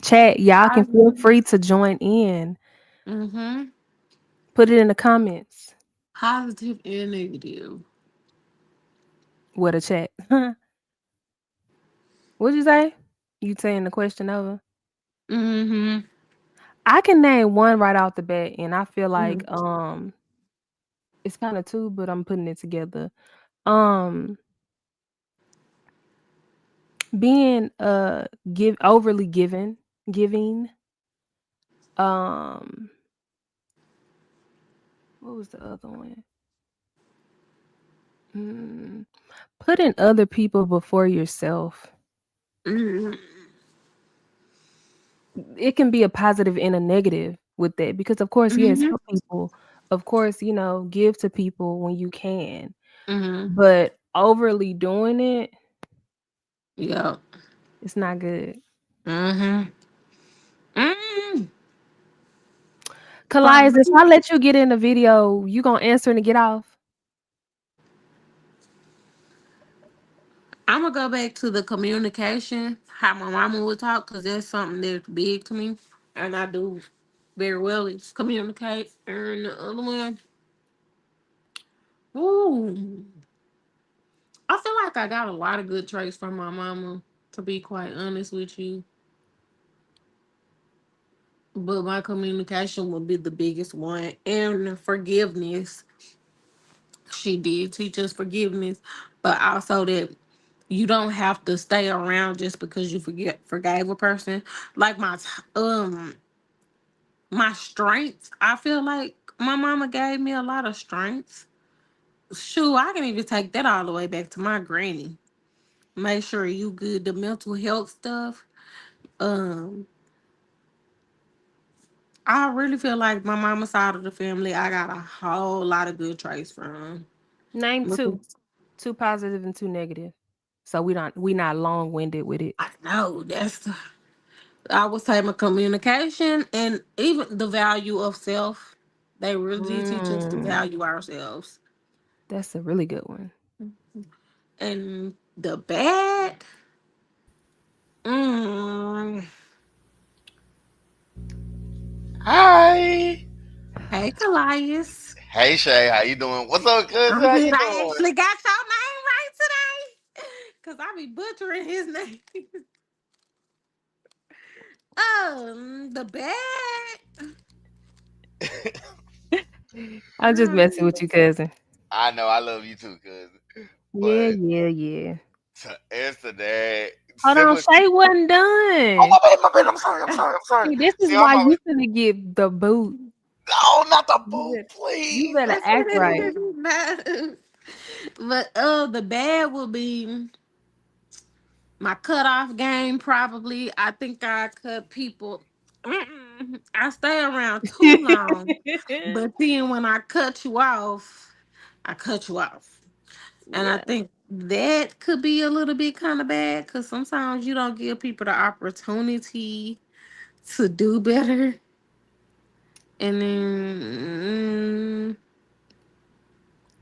Chat, y'all can feel Positive. free to join in. Mm-hmm. Put it in the comments. Positive and negative. What a chat. What'd you say? You saying the question over? Mm-hmm. I can name one right off the bat, and I feel like Mm-hmm. it's kind of two, but I'm putting it together. Um, being give overly giving. Um, what was the other one? Mm, putting other people before yourself. Mm-hmm. It can be a positive and a negative with that because, of course, yes, Mm-hmm. help people. Of course, give to people when you can, Mm-hmm. but overly doing it, Yeah. it's not good. Mm-hmm. Mm-hmm. Kalias, if I let you get in the video, you gonna answer and get off? I'm gonna go back to the communication, how my mama would talk, because that's something that's big to me, and I do very well is communicate. And the other one, ooh, I feel like I got a lot of good traits from my mama. To be quite honest with you, but my communication would be the biggest one, and forgiveness. She did teach us forgiveness, but also that you don't have to stay around just because you forgave a person. Like my strengths, I feel like my mama gave me a lot of strengths. Shoot, I can even take that all the way back to my granny. Make sure you good, the mental health stuff. Um, I really feel like my mama's side of the family, I got a whole lot of good traits from. Name two, Because two positive and two negative. So we not long winded with it. I know I would say my communication and even the value of self. They really teach us to Mm, value ourselves. that's a really good one. And the bad, mm, Hi. hey, Callias. Hey Shay, how you doing? What's up, cousin? I'm How good. you I doing? actually got your name right today. Because I be butchering his name. The bad. I'm just messing with you, cousin. I know I love you too, cousin. Yeah, But yeah, yeah. to answer that, Hold on, similar. Shay wasn't Oh done. my bad. I'm sorry. I'm sorry. See, this is See, why you finna get the boot. oh, not the You boot, better, you please. better act right. No. But the bad will be my cutoff game. Probably, I think I cut people. I stay around too long, but then when I cut you off, I cut you off, and I Yeah. think that could be a little bit kind of bad because sometimes you don't give people the opportunity to do better, and then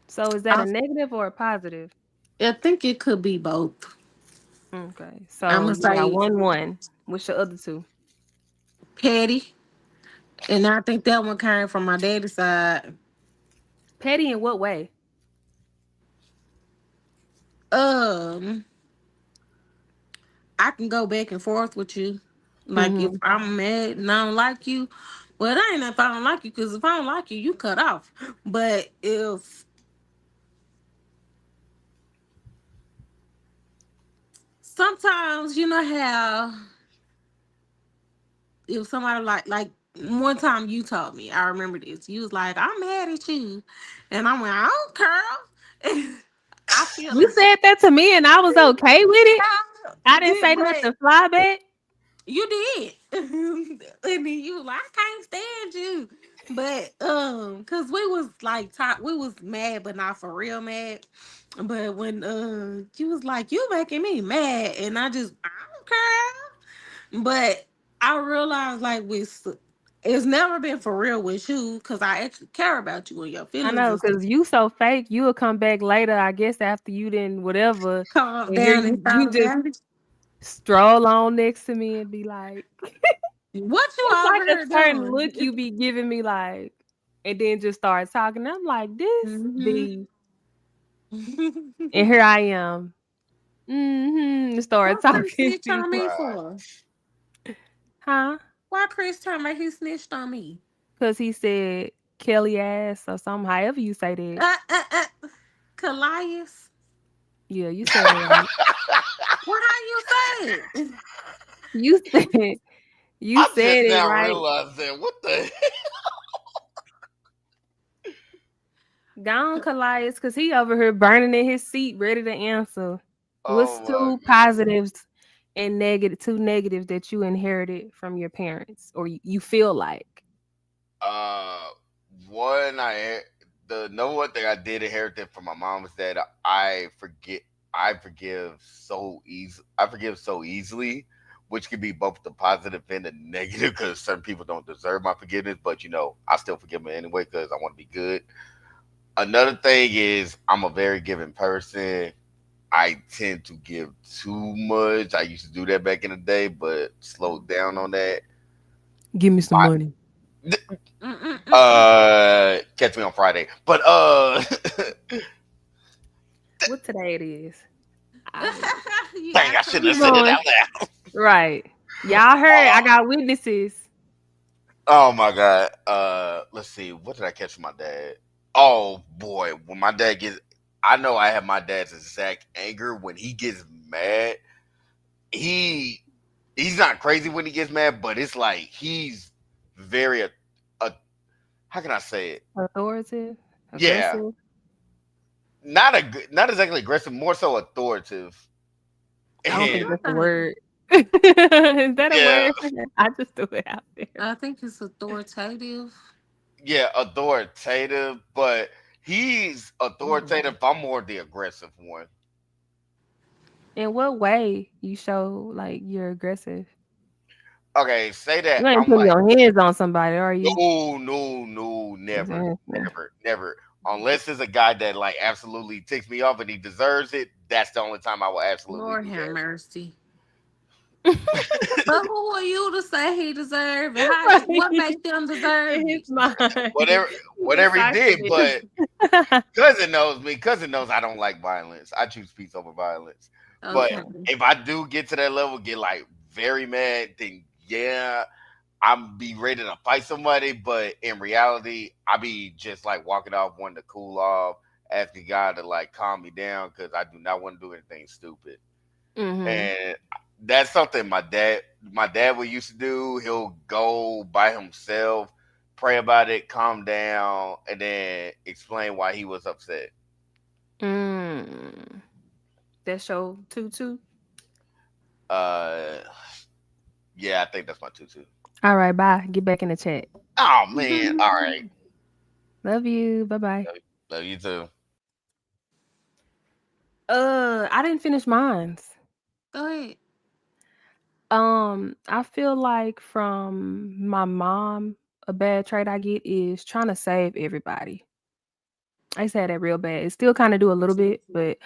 So is that a negative or a positive? I think it could be both. Okay. I'm So gonna you got say 1-1. What's your other two? petty, and I think that one came from my daddy's side. Petty in what way? Um, I can go back and forth with you. Like if Hmm. I'm mad and I don't like you, well, that ain't if I don't like you, because if I don't like you, you cut off. But if sometimes you know how if somebody like one time you told me, I remember this. You was like, "I'm mad at you," and I went, "I don't care." I feel You said that to me and I was okay with it. I didn't say but nothing fly back. you did, and then you was like, "I can't stand you." But cause we was like we was mad, but not for real mad. But when you was like, "You making me mad," and I don't care. But I realized like it's never been for real with you because I actually care about you and your I feelings know, and stuff. cause you so fake. You will come back later, I guess, after you didn't whatever, Calm and here down you and you thought just about it. stroll on next to me and be like, What you it's like over a here certain doing? look you be giving me, like, and then just start talking. I'm like, this Hmm. B, and here I am. Start What Chris talking snitched to you, on me Right. for? huh? Why Chris told me he snitched on me? Cause he said Kelly ass or something. However you say that. Callias? Yeah, you said it right. Well, how you say it? You said you I just said it now right. realized that. What the? Gone Callias, cause he over here burning in his seat, ready to answer. What's Oh my two goodness. positives and negative, two negatives that you inherited from your parents, or you feel like? Uh, one the number one thing I did inherit from my mom was that I forget I forgive so easy I forgive so easily, which could be both the positive and the negative because certain people don't deserve my forgiveness, but I still forgive them anyway because I want to be good. Another thing is I'm a very giving person. I tend to give too much. I used to do that back in the day, but slowed down on that. Give me some money. Catch me on Friday. But What today it is? I You dang, got I shouldn't have keep Christmas. said it going. out loud. Right. Y'all heard? I got witnesses. Oh my god. Let's see. What did I catch from my dad? Oh boy, when my dad gets, I know I have my dad's exact anger when he gets mad. He he's not crazy when he gets mad, but it's like he's very a how can I say it? Authoritative, Yeah, aggressive. not exactly aggressive, more so authoritative. I don't think And that's a Okay. word. Is that a yeah, word? I just threw it out there. I think it's authoritative. yeah, authoritative, but he's Mm. authoritative. I'm more the aggressive one. In what way you show like you're aggressive? Okay, say that You ain't I'm putting like, your hands on somebody, are you? no, no, no, never, Exactly. never, never. Unless it's a guy that like absolutely ticks me off and he deserves it, that's the only time I will absolutely Lord do have that. mercy. But who are you to say he deserved it? What Right. makes them In deserve his it? mind, Whatever, he whatever he did, deciphering but it. cousin knows me. Cousin knows I don't like violence. I choose peace over violence. But Okay. if I do get to that level, get like very mad, then yeah, I'm be ready to fight somebody. But in reality, I be just like walking off, wanting to cool off, asking God to like calm me down because I do not want to do anything stupid. Mhm. And that's something my dad would used to do. He'll go by himself, pray about it, calm down, and then explain why he was upset. Mm. That's your tutu. Uh, yeah, I think that's my tutu. All right, bye. Get back in the chat. Oh man, all right. Love you. Bye bye. Love you too. I didn't finish mines. Go ahead. I feel like from my mom, a bad trait I get is trying to save everybody. I used to have that real bad. It still kind of do a little bit, but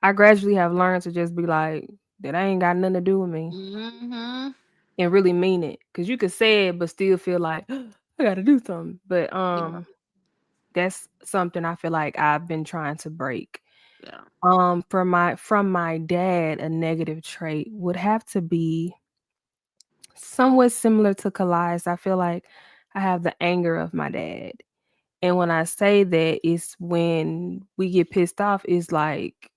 I gradually have learned to just be like, that ain't got nothing to do with me Mm-hmm. and really mean it. Cause you could say it, but still feel like I gotta do something. But Yeah. that's something I feel like I've been trying to break. Yeah. From my dad, a negative trait would have to be somewhat similar to Kalai's. I feel like I have the anger of my dad. And when I say that, it's when we get pissed off, it's like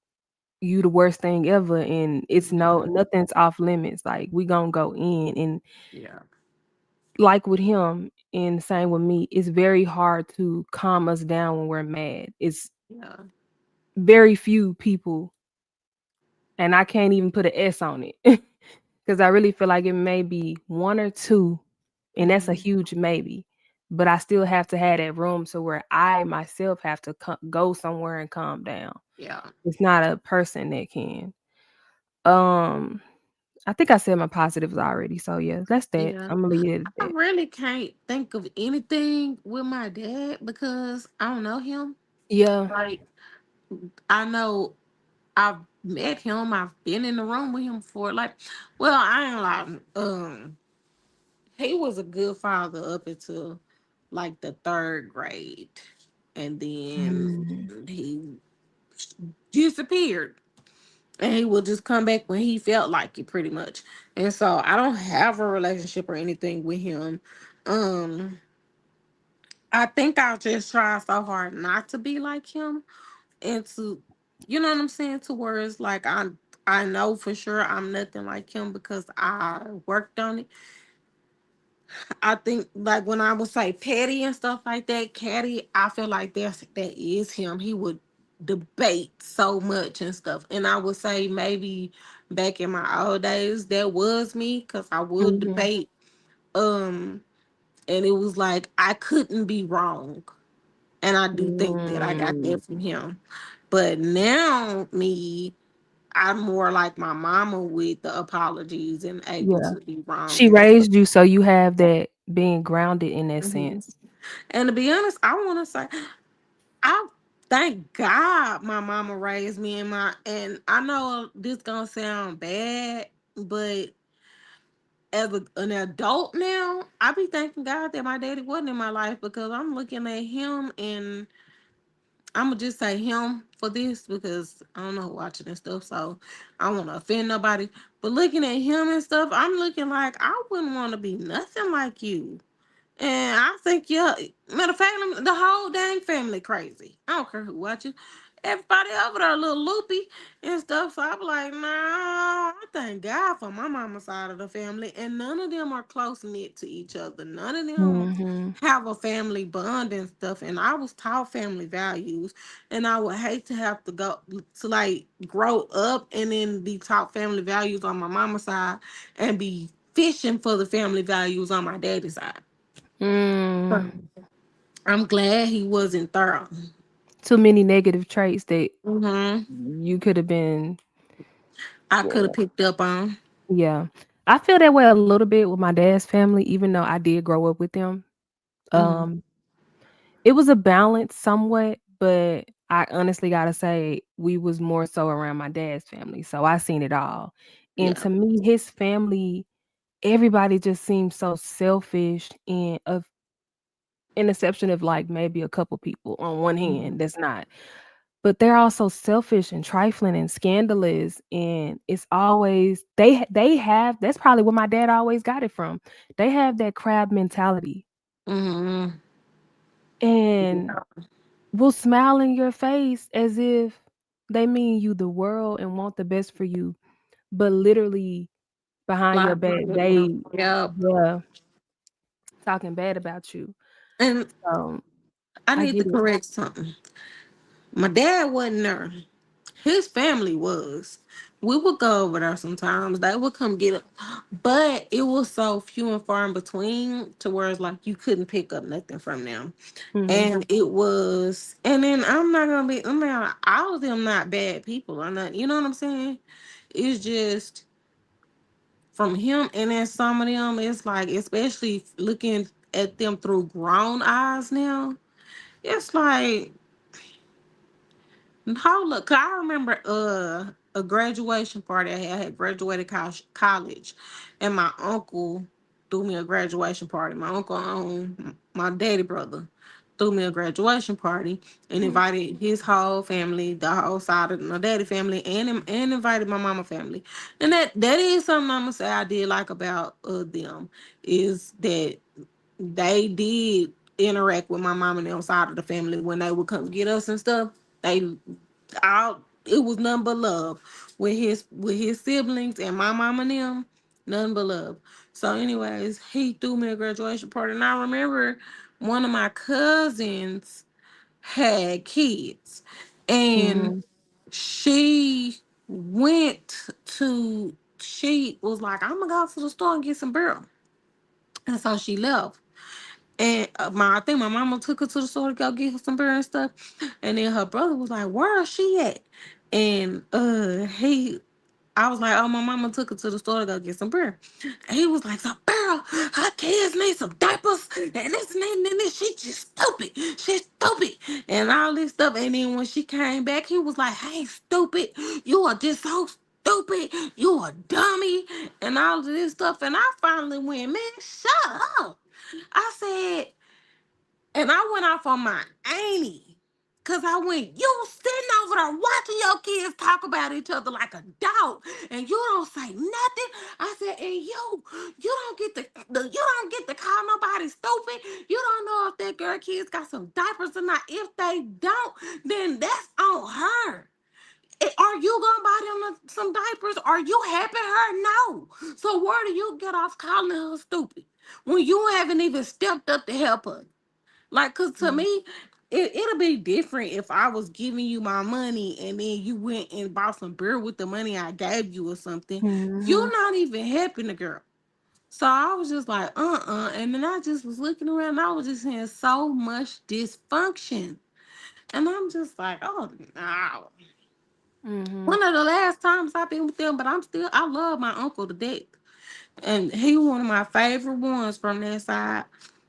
you the worst thing ever, and it's no Mhm. nothing's off limits. Like we gonna go in, and Yeah. like with him, and same with me, it's very hard to calm us down when we're mad. It's Yeah. very few people, and I can't even put an S on it because I really feel like it may be one or two, and that's a Mhm. huge maybe. But I still have to have that room to where I myself have to go somewhere and calm down. Yeah. It's not a person that can. Um, I think I said my positives already. So yeah, that's that. Yeah. I'm gonna leave it at I that. really can't think of anything with my dad because I don't know him. Yeah. Like I know I've met him. I've been in the room with him before. Like, well, I ain't like he was a good father up until like the third grade, and then Mm, he disappeared. And he would just come back when he felt like it, pretty much. And so I don't have a relationship or anything with him. Um, I think I'll just try so hard not to be like him and to, you know what I'm saying, to where it's like I know for sure I'm nothing like him because I worked on it. I think like when I would say petty and stuff like that, catty, I feel like that is him. He would debate so much and stuff. And I would say maybe back in my old days that was me because I would mhm, debate. Um and it was like I couldn't be wrong. And I do think that I got mm. that from him. But now me, I'm more like my mama with the apologies and able Yeah. to be wrong She and raised you so you have that being grounded in that mhm. sense. And to be honest, I want to say I thank God my mama raised me in my, and I know this gonna sound bad, but as an adult now, I be thanking God that my daddy wasn't in my life because I'm looking at him and I'm gonna just say him for this because I don't know who watching and stuff, so I don't want to offend nobody. But looking at him and stuff, I'm looking like I wouldn't want to be nothing like you. And I think, yeah, matter of fact, the whole dang family crazy. I don't care who watches. Everybody over there a little loopy and stuff. So I'm like, no, I thank God for my mama's side of the family. And none of them are close knit to each other. None of them Mhm. have a family bond and stuff. And I was taught family values. And I would hate to have to go to like grow up and then be taught family values on my mama's side and be fishing for the family values on my daddy's side. Mm. I'm glad he wasn't thorough. Too many negative traits that Hmm. you could have been. I could have Yeah. picked up on. Yeah. I feel that way a little bit with my dad's family, even though I did grow up with them. Hmm. Um, it was a balance somewhat, but I honestly gotta say we was more so around my dad's family, so I seen it all. And Yeah. to me, his family, everybody just seems so selfish and of an exception of like maybe a couple people on one hand Hmm. that's not. But they're also selfish and trifling and scandalous, and it's always they have that's probably where my dad always got it from. They have that crab mentality Hmm. and will smile in your face as if they mean you the world and want the best for you, but literally behind your Like, back, they yeah. yeah, talking bad about you. And So I I need to get it. correct something. My dad wasn't there. His family was. We would go over there sometimes. They would come get it. But it was so few and far in between to where it's like you couldn't pick up nothing from them. Mhm. And it was, and then I'm not gonna be, I mean, all of them not bad people or not, you know what I'm saying? It's just from him, and then some of them, it's like, especially looking at them through grown eyes now, it's like, hold up, 'cause I remember a graduation party I had graduated college, and my uncle threw me a graduation party. My uncle my daddy brother threw me a graduation party and invited his whole family, the whole side of my daddy family, and invited my mama family. And that is something I'm gonna say I did like about them is that they did interact with my mom and them side of the family when they would come get us and stuff. They all it was nothing but love with his siblings and my mom and them, nothing but love. So, anyways, he threw me a graduation party, and I remember one of my cousins had kids, and Mhm. she she was like, I'm gonna go to the store and get some beer. And so she left. And I think my mama took her to the store to go get her some beer and stuff. And then her brother was like, "Where is she at?" And I was like, "Oh, my mama took her to the store to go get some beer." And he was like, "So, girl, her kids need some diapers and this and that and this. She just stupid. She's stupid and all this stuff." And then when she came back, he was like, "Hey, stupid, you are just so stupid. You a dummy and all of this stuff." And I finally went, "Man, shut up." I said, and I went off on my auntie. Cause I went, you sitting over there watching your kids talk about each other like a dog, and you don't say nothing. I said, and you don't get you don't get to call nobody stupid. You don't know if that girl kids got some diapers or not. If they don't, then that's on her. Are you gonna buy them some diapers? Are you helping her? No. So where do you get off calling her stupid when you haven't even stepped up to help her? Like, cause to me, it'll be different if I was giving you my money and then you went and bought some beer with the money I gave you or something. You're Mhm. not even helping the girl. So I was just like, and then I just was looking around. And I was just seeing so much dysfunction, and I'm just like, oh no. Mhm. One of the last times I've been with them, but I love my uncle to death. And he one of my favorite ones from that side.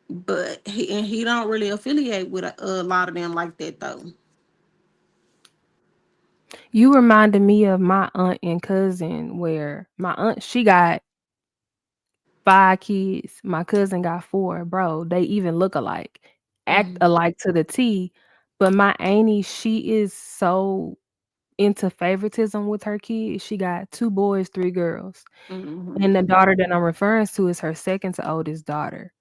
But he don't really affiliate with a lot of them like that though. You reminded me of my aunt and cousin where my aunt, she got 5 kids, my cousin got 4. Bro, they even look alike, act Hmm. alike to the T, but my auntie, she is so into favoritism with her kids. She got 2 boys, 3 girls, Hmm. and the daughter that I'm referring to is her second to oldest daughter.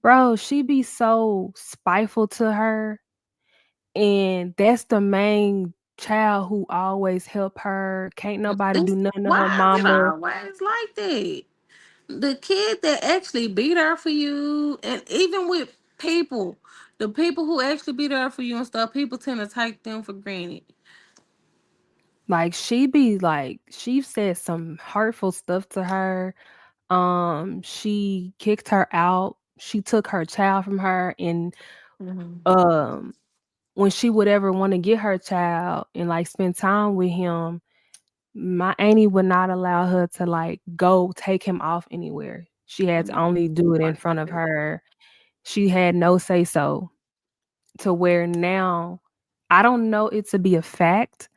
Bro, she be so spiteful to her, and that's the main child who always help her. Can't nobody do nothing to her Why is it mama. always like that? The kid that actually be there for you, and even with people, the people who actually be there for you and stuff, people tend to take them for granted. Like, she be like she said some hurtful stuff to her. She kicked her out. She took her child from her, and, Hmm. um, when she would ever wanna get her child and, like, spend time with him, my auntie would not allow her to, like, go take him off anywhere. She had to only do it in Like front of that. her. She had no say so, to where now I don't know it to be a fact,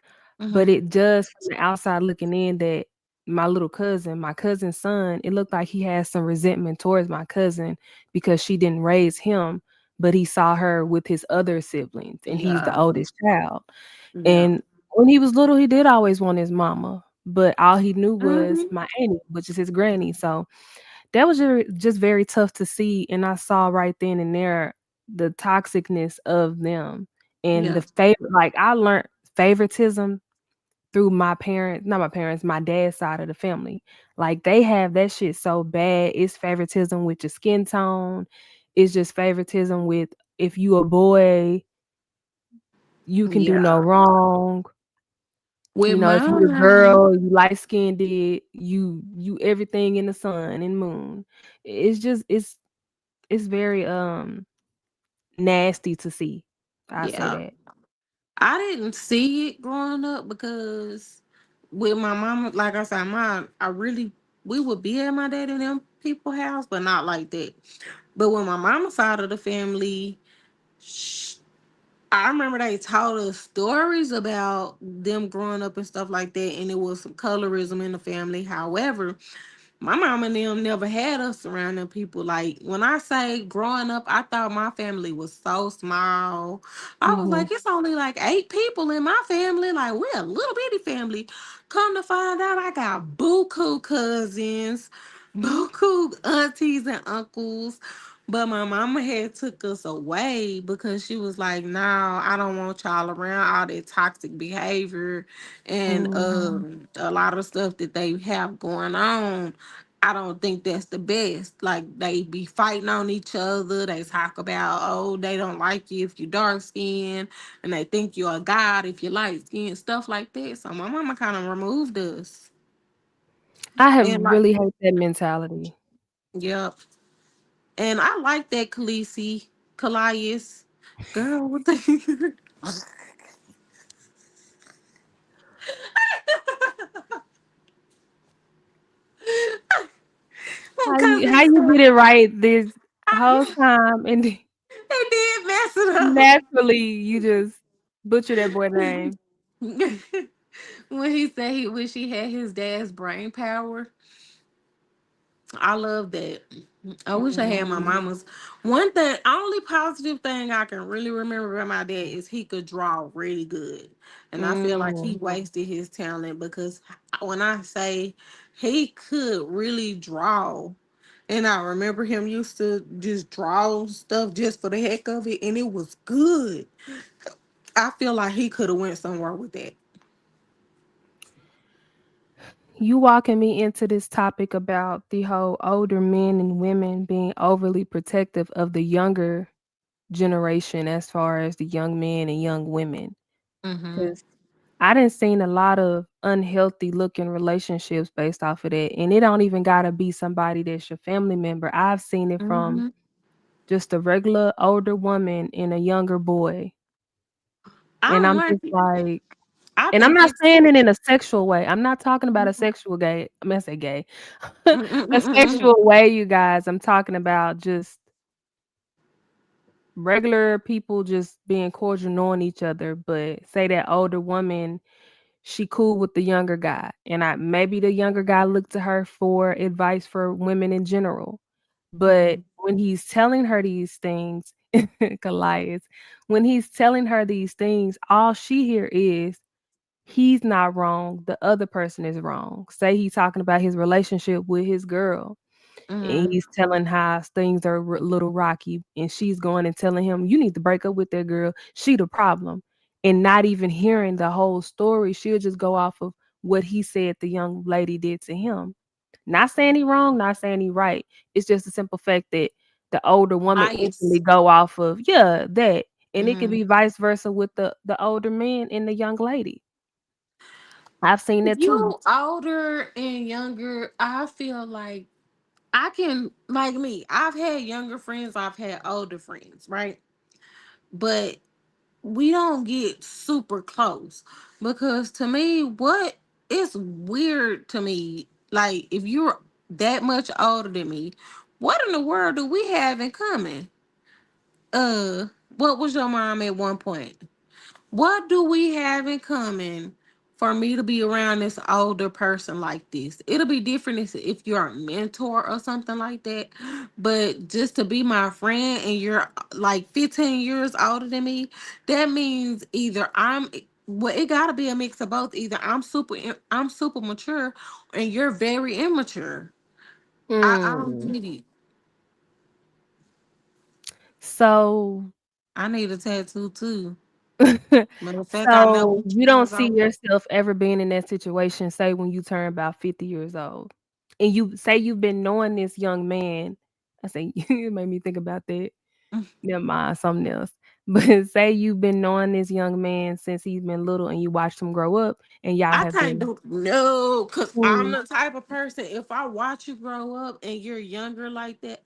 but Hmm. it does from the outside looking in that my cousin's son, it looked like he had some resentment towards my cousin because she didn't raise him, but he saw her with his other siblings, and he's the Yeah. oldest child. Yeah. And when he was little, he did always want his mama, but all he knew was Hmm. my auntie, which is his granny. So that was just very tough to see, and I saw right then and there the toxicness of them and the Yeah. favor like, I learned favoritism through my parents not my parents, my dad's side of the family. Like, they have that shit so bad. It's favoritism with your skin tone. It's just favoritism with if you a boy, you can do no Yeah. wrong. With You know, if you the mine. girl, you light skinned, you everything in the sun and moon. It's just it's very nasty to see. I say Yeah. that. I didn't see it growing up because with my mama, like I said, I really we would be at my dad and them people house, but not like that. But with my mama side of the family, sh I remember they told us stories about them growing up and stuff like that, and it was some colorism in the family. However, my mom and them never had us around them people. Like when I say growing up, I thought my family was so small. I was Mhm. like, it's only like 8 people in my family. Like we're a little bitty family. Come to find out, I got buku cousins, buku aunties and uncles, But my mama had took us away because she was like, "No, I don't want y'all around all that toxic behavior and Mhm. a lot of stuff that they have going on. I don't think that's the best. Like they be fighting on each other. They talk about, oh, they don't like you if you dark skinned and they think you're a god if you light skinned, stuff like that. So my mama kind of removed us. I have And like, really hate that mentality. yep. And I like that Callias. Girl, what the because How it's you get it right this whole I, time and then they did mess it up. naturally you just butcher that boy name. When he said he wish he had his dad's brain power. I love that. I wish I had my Mhm. mama's. One thing, only positive thing I can really remember about my dad is he could draw really good. And I feel like he Mm. wasted his talent because when I say he could really draw, and I remember him used to just draw stuff just for the heck of it, and it was good. I feel like he could have went somewhere with that. You walking me into this topic about the whole older men and women being overly protective of the younger generation as far as the young men and young women. Mm-hmm. 'Cause I done seen a lot of unhealthy looking relationships based off of that, and it don't even gotta be somebody that's your family member. I've seen it from Mm-hmm. just a regular older woman and a younger boy, I and don't I'm like just it. like I and I'm think not it's. saying it in a sexual way. I'm not talking about a sexual gay I mean, I say gay. A Mm-mm-mm-mm-mm. sexual way, you guys. I'm talking about just regular people just being cordial, knowing each other, but say that older woman she cool with the younger guy, and I maybe the younger guy looked to her for advice for women in general. But Mm, when he's telling her these things, Goliath, when he's telling her these things, all she hear is he's not wrong, the other person is wrong. Say he's talking about his relationship with his girl, and mm, he's telling how things are a little rocky, and she's going and telling him, "You need to break up with that girl. She the problem." And not even hearing the whole story, she'll just go off of what he said the young lady did to him. Not saying he wrong, not saying he right. It's just a simple fact that the older woman instantly bias. go off of, yeah, that. And it could Mm. be vice versa with the older man and the young lady. I've seen If that too. you older and younger, I feel like I can like me. I've had younger friends, I've had older friends, right? But we don't get super close because to me, what it's weird to me. Like if you're that much older than me, what in the world do we have in common? What was your mom at one point? What do we have in common for me to be around this older person like this? It'll be different if you're a mentor or something like that. But just to be my friend and you're like 15 years older than me, that means either I'm well, it gotta be a mix of both. Either I'm super mature and you're very immature. I don't Mm. get it. So I need a tattoo too. Matter of fact, I know so which you don't ones I see want. yourself ever being in that situation, say when you turn about 50 years old. And you say you've been knowing this young man. I say it made me think about that. Never mind, something else. But say you've been knowing this young man since he's been little and you watched him grow up and y'all I have can't been do no, cause I'm cool. the type of person. If I watch you grow up and you're younger like that,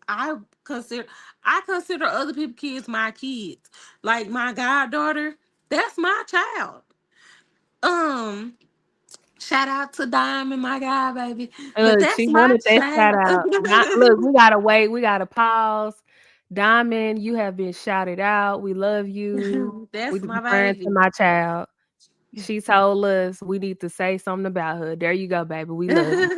consider I consider other people kids my kids. Like my goddaughter, that's my child. Um, shout out to Diamond, my guy, baby. But Look, that's she my wanted that shout child. out. Not look, we gotta wait, we gotta pause. Diamond, you have been shouted out. We love you. We That's my referring to baby. my child. She told us we need to say something about her. There you go, baby. We love you.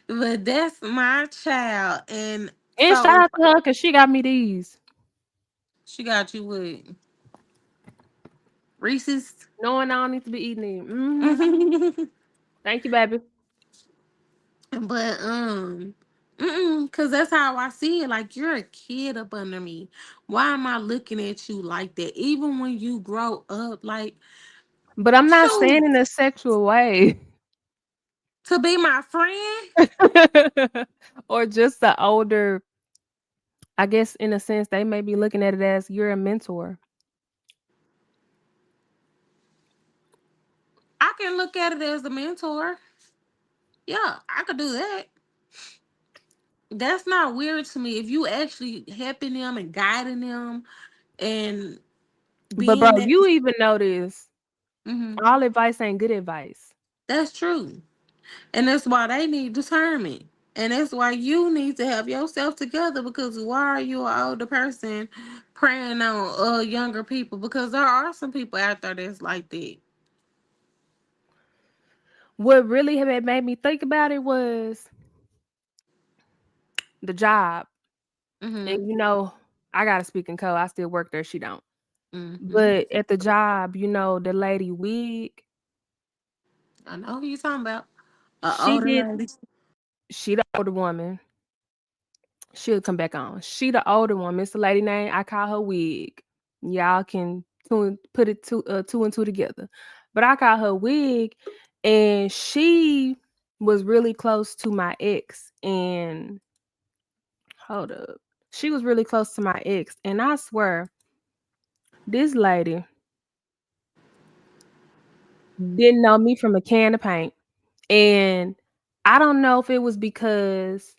But that's my child, and And so shout if out to her because she got me these. she got you with Reese's. Knowing I don't need to be eating them. Thank you, baby. But Cause that's how I see it. Like, you're a kid up under me. Why am I looking at you like that? Even when you grow up, like, But I'm not shoot, saying in a sexual way. to be my friend, Or just the older, I guess in a sense they may be looking at it as you're a mentor. I can look at it as a mentor. Yeah, I could do that. That's not weird to me. If you actually helping them and guiding them and But bro, being that, you even know this. hmm, All advice ain't good advice. that's true. And that's why they need discernment. And that's why you need to have yourself together, because why are you an older person preying on younger people? Because there are some people out there that's like that. What really had made me think about it was the job. Mm-hmm. And I gotta speak in code. I still work there. She don't. Mm-hmm. But at the job, the lady wig, I know who you talking about. An she older did. lady. She the older woman. She'll come back on. She the older one. It's the lady name. I call her wig. Y'all can put it two and two together. But I call her wig, and she was really close to my ex. And hold up, she was really close to my ex. And I swear, this lady didn't know me from a can of paint. And I don't know if it was because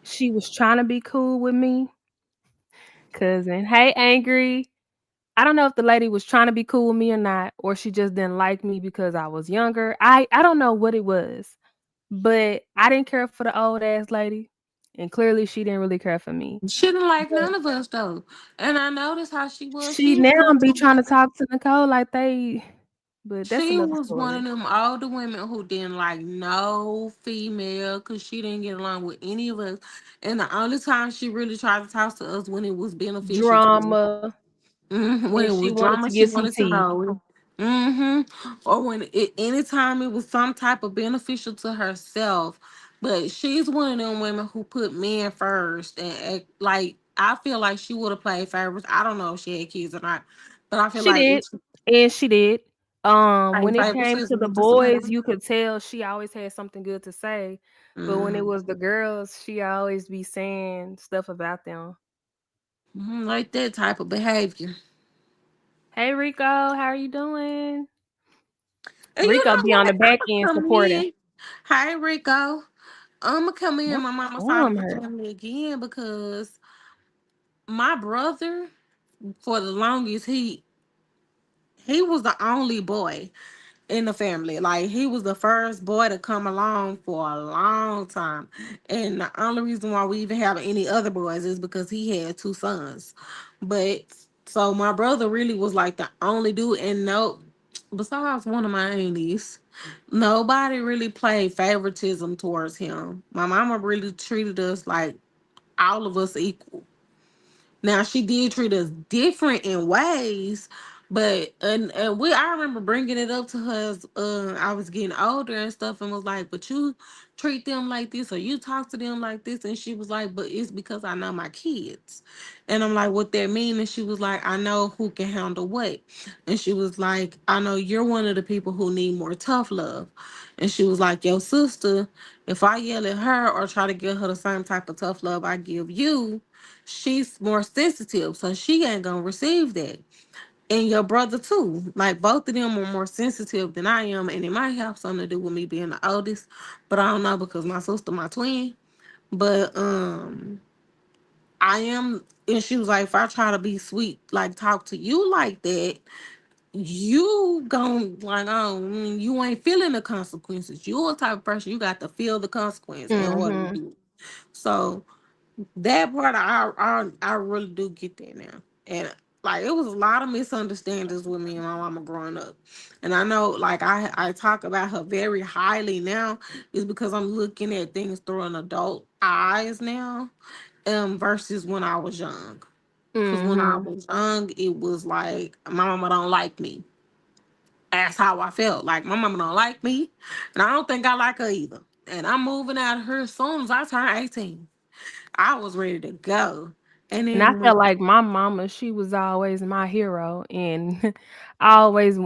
she was trying to be cool with me, cousin. Hey, angry. I don't know if the lady was trying to be cool with me or not, or she just didn't like me because I was younger. I don't know what it was, but I didn't care for the old ass lady, and clearly she didn't really care for me. She didn't like But none of us though. And I noticed how she was. she She now was one of be them trying to women. talk to Nicole like they, but that's She another was one of story. them older women who didn't like no female because she didn't get along with any of us. And the only time she really tried to talk to us when it was beneficial to us. Drama, When and it she was wanted drama, to she get some wanted to tea. know. Or when anytime it was some type of beneficial to herself. But she's one of them women who put men first and act like, I feel like she would have played favorites. I don't know if she had kids or not, but I feel She like if did, she and she did. played When it favorites, came she's to the going to somebody. boys, you could tell she always had something good to say. But when it Mm-hmm. was the girls, she always be saying stuff about them. Like that type of behavior. Hey Rico, how are you doing? And you Rico know be on the what? back I'm end gonna come supporting. in. Hi, Rico. I'm gonna come in What's my mama's side on of the her? family again because my brother, for the longest, he was the only boy in the family. Like, he was the first boy to come along for a long time. And the only reason why we even have any other boys is because he had two sons. But so my brother really was like the only dude, and no, besides one of my aunties, nobody really played favoritism towards him. My mama really treated us like all of us equal. Now she did treat us different in ways, but and we I remember bringing it up to her as I was getting older and stuff, and was like, "But you treat them like this, or you talk to them like this," and she was like, "But it's because I know my kids," and I'm like, "What that mean?" And she was like, "I know who can handle what," and she was like, "I know you're one of the people who need more tough love," and she was like, "Your sister, if I yell at her or try to give her the same type of tough love I give you." She's more sensitive, so she ain't gonna receive that. And your brother too. Like, both of them are more sensitive than I am, and it might have something to do with me being the oldest, but I don't know because my sister, my twin. But I am. And she was like, if I try to be sweet, like talk to you like that, you gon' like, oh, you ain't feeling the consequences. You're a type of person you got to feel the consequence in order to Mhm. do it. So that part, I really do get that now. And like, it was a lot of misunderstandings with me and my mama growing up. And I know, like, I talk about her very highly now is because I'm looking at things through an adult eyes now, versus when I was young. Cause when I Mhm. was young, it was like my mama don't like me. That's how I felt. Like, my mama don't like me, and I don't think I like her either. and I'm moving out of here as soon as I turn 18. I was ready to go. And And I then when felt like my mama, she was always my hero, and I always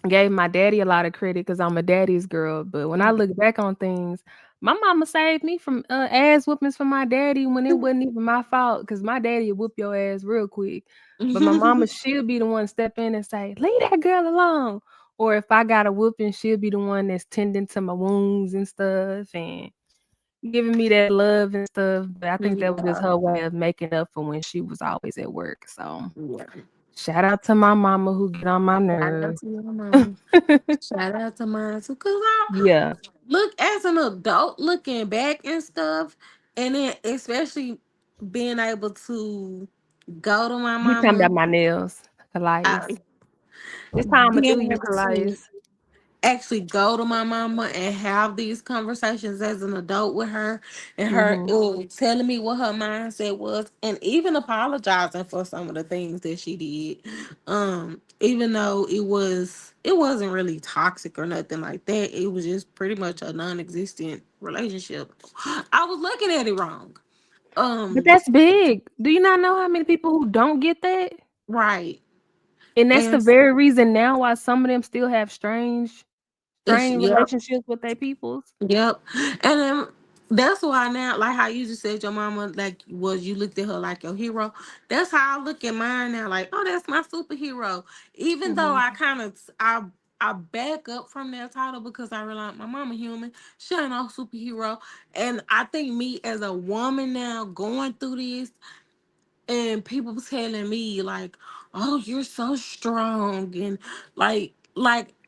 gave my daddy a lot of credit because I'm a daddy's girl. But when I look back on things, my mama saved me from ass whoopings from my daddy when it wasn't even my fault. Because my daddy would whoop your ass real quick. But my mama, she'll be the one to step in and say, "Leave that girl alone." Or if I got a whooping, she'll be the one that's tending to my wounds and stuff and giving me that love and stuff. But I think that was just yeah, her way of making up for when she was always at work. So yeah. shout out to my mama who get on my Shout out nerves. to your mama. Shout out to mine too. Cause I Yeah. look as an adult looking back and stuff, and then especially being able to go to my He talking mama, about my nails, Elias. I, This time of New being Year, able to Elias. actually go to my mama and have these conversations as an adult with her, and her Mhm. telling me what her mindset was, and even apologizing for some of the things that she did, even though it wasn't really toxic or nothing like that. It was just pretty much a non-existent relationship. I was looking at it wrong. But um that's big. Do you not know how many people who don't get that? right. And that's the And very reason now why some of them still have it's, strange yep. relationships with their peoples. Yep. And then that's why now, like how you just said your mama, like, was you looked at her like your hero. That's how I look at mine now. Like, oh, that's my superhero. Even though Mhm. I back up from that title because I realize my mama human. She ain't no superhero. And I think me as a woman now going through this, and people telling me like, "Oh, you're so strong," and like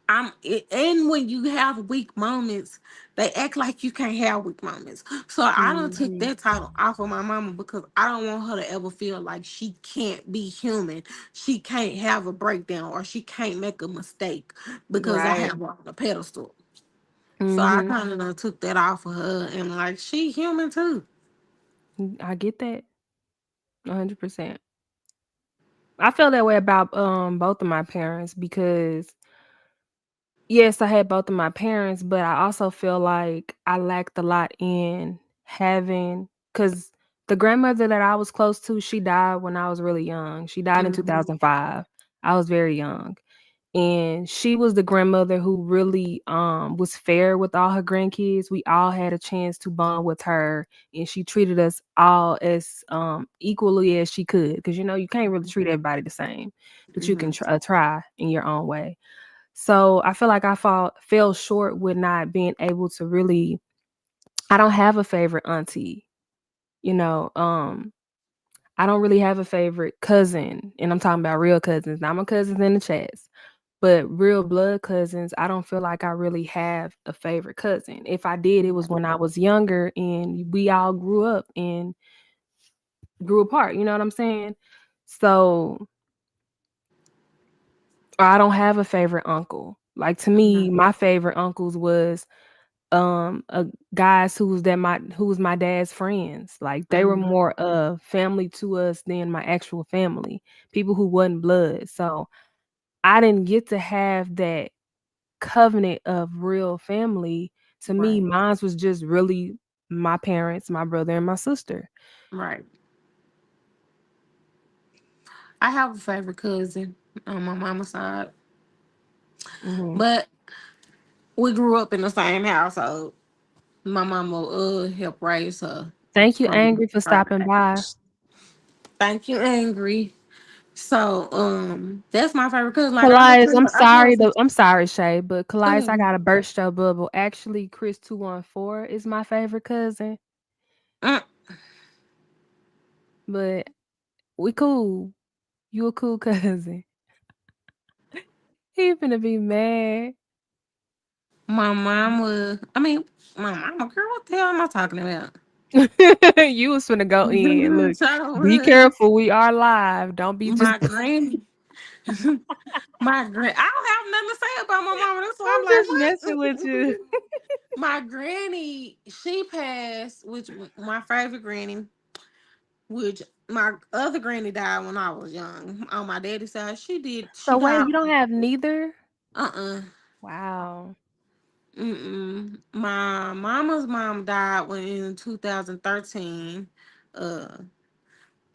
and when you have weak moments, they act like you can't have weak moments. So I don't took Mhm. that title off of my mama because I don't want her to ever feel like she can't be human, she can't have a breakdown, or she can't make a mistake because I Right. have her on a pedestal. So I Mhm. kind of took that off of her, and like she human too. I get that 100%. I feel that way about both of my parents because yes, I had both of my parents, but I also feel like I lacked a lot in having because the grandmother that I was close to, she died when I was really young. She died in Mhm. 2005. I was very young. And she was the grandmother who really was fair with all her grandkids. We all had a chance to bond with her, and she treated us all as equally as she could because you can't really treat everybody the same, but you can Mhm. try in your own way. So I feel like I fell short with not being able to really. I don't have a favorite auntie, you know. I don't really have a favorite cousin, and I'm talking about real cousins, not my cousins in the chats, but real blood cousins. I don't feel like I really have a favorite cousin. If I did, it was when I was younger and we all grew up and grew apart. You know what I'm saying? So I don't have a favorite uncle. Like to me, Mhm. my favorite uncles was uh guys who was my dad's friends. Like they were Mhm. more of family to us than my actual family, people who wasn't blood. So I didn't get to have that covenant of real family. To me, Right. mine was just really my parents, my brother, and my sister. Right. I have a favorite cousin on my mama's side, Hmm. but we grew up in the same household. My mama helped raise her Thank you, from Angry, for her stopping by. age. Thank you, Angry. So that's my favorite cousin. Like I'm Elias, looking, I have some. I'm sorry, Shay, but Elias, I Mm, gotta burst your bubble. Actually, Chris 214 is my favorite cousin, mm. but we cool. You a cool cousin. He finna be mad. My mama. I mean, my mama. Girl, what the hell am I talking about? You was finna go in. Look, So be careful. We are live. Don't be just. my granny. My grand. I don't have nothing to say about my mama. That's why I'm I'm like, just messing with what? you. My granny, she passed, which my favorite granny, which my other granny died when I was young. On my daddy's side, she did. So She wait, died. you don't have neither? Uh-uh. Wow. My mama's mom died when in 2013. Uh,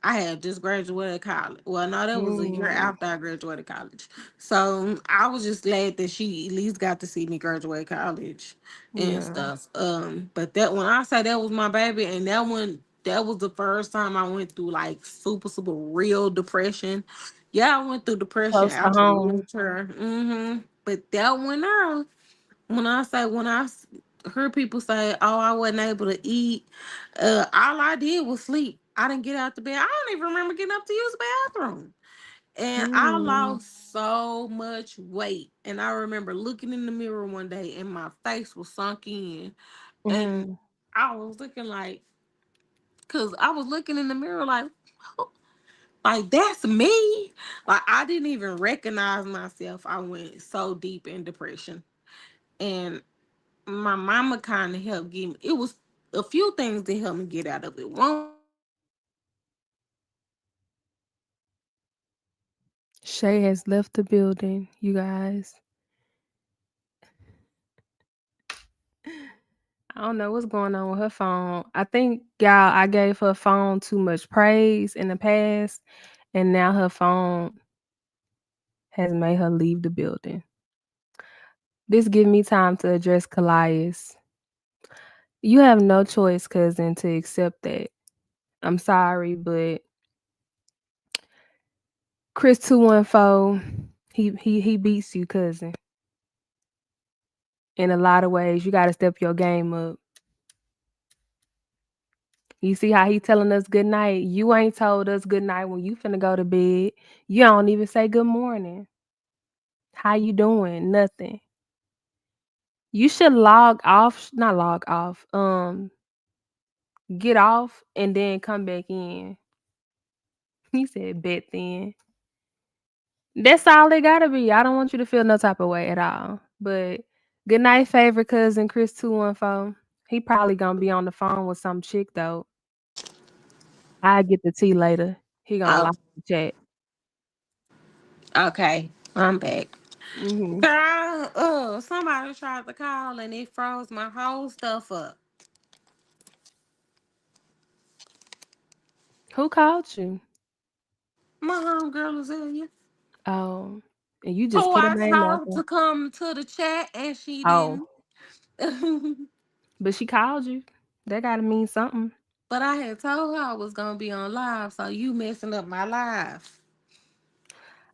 I had just graduated college. Well, no, that was a year Mm, after I graduated college. So I was just glad that she at least got to see me graduate college and yeah. stuff. But that when I say that was my baby, and that was the first time I went through like super real depression. Yeah, I went through depression Close to after the home. wheelchair. But that one now, when I say when heard people say, "Oh, I wasn't able to eat," all I did was sleep. I didn't get out the bed. I don't even remember getting up to use the bathroom. And I Mm, lost so much weight. And I remember looking in the mirror one day, and my face was sunk in, and mm. I was looking like, cause I was looking in the mirror like that's me. Like I didn't even recognize myself. I went so deep in depression, and my mama kind of helped get me. It was a few things that helped me get out of it. One was my mama. Shay has left the building, you guys. I don't know what's going on with her phone. I think, y'all, I gave her phone too much praise in the past, and now her phone has made her leave the building. This give me time to address Callias. You have no choice, cousin, to accept that. I'm sorry, but Chris 214, he beats you, cousin. In a lot of ways, you got to step your game up. You see how he telling us good night? You ain't told us good night when you finna go to bed. You don't even say good morning. How you doing? Nothing. You should log off, not log off. Get off and then come back in. He said bet then. That's all it gotta be. I don't want you to feel no type of way at all. But good night, favorite cousin Chris 214. He probably gonna be on the phone with some chick though. I get the tea later. He gonna Oh, lock the chat. okay. I'm back. Hmm. Girl, somebody tried to call and it froze my whole stuff up. Who called you? My homegirl Azalea, Oh, and you just who put a I name out told there. to come to the chat and she Oh, didn't. but she called you. That gotta mean something. But I had told her I was gonna be on live, so you messing up my live.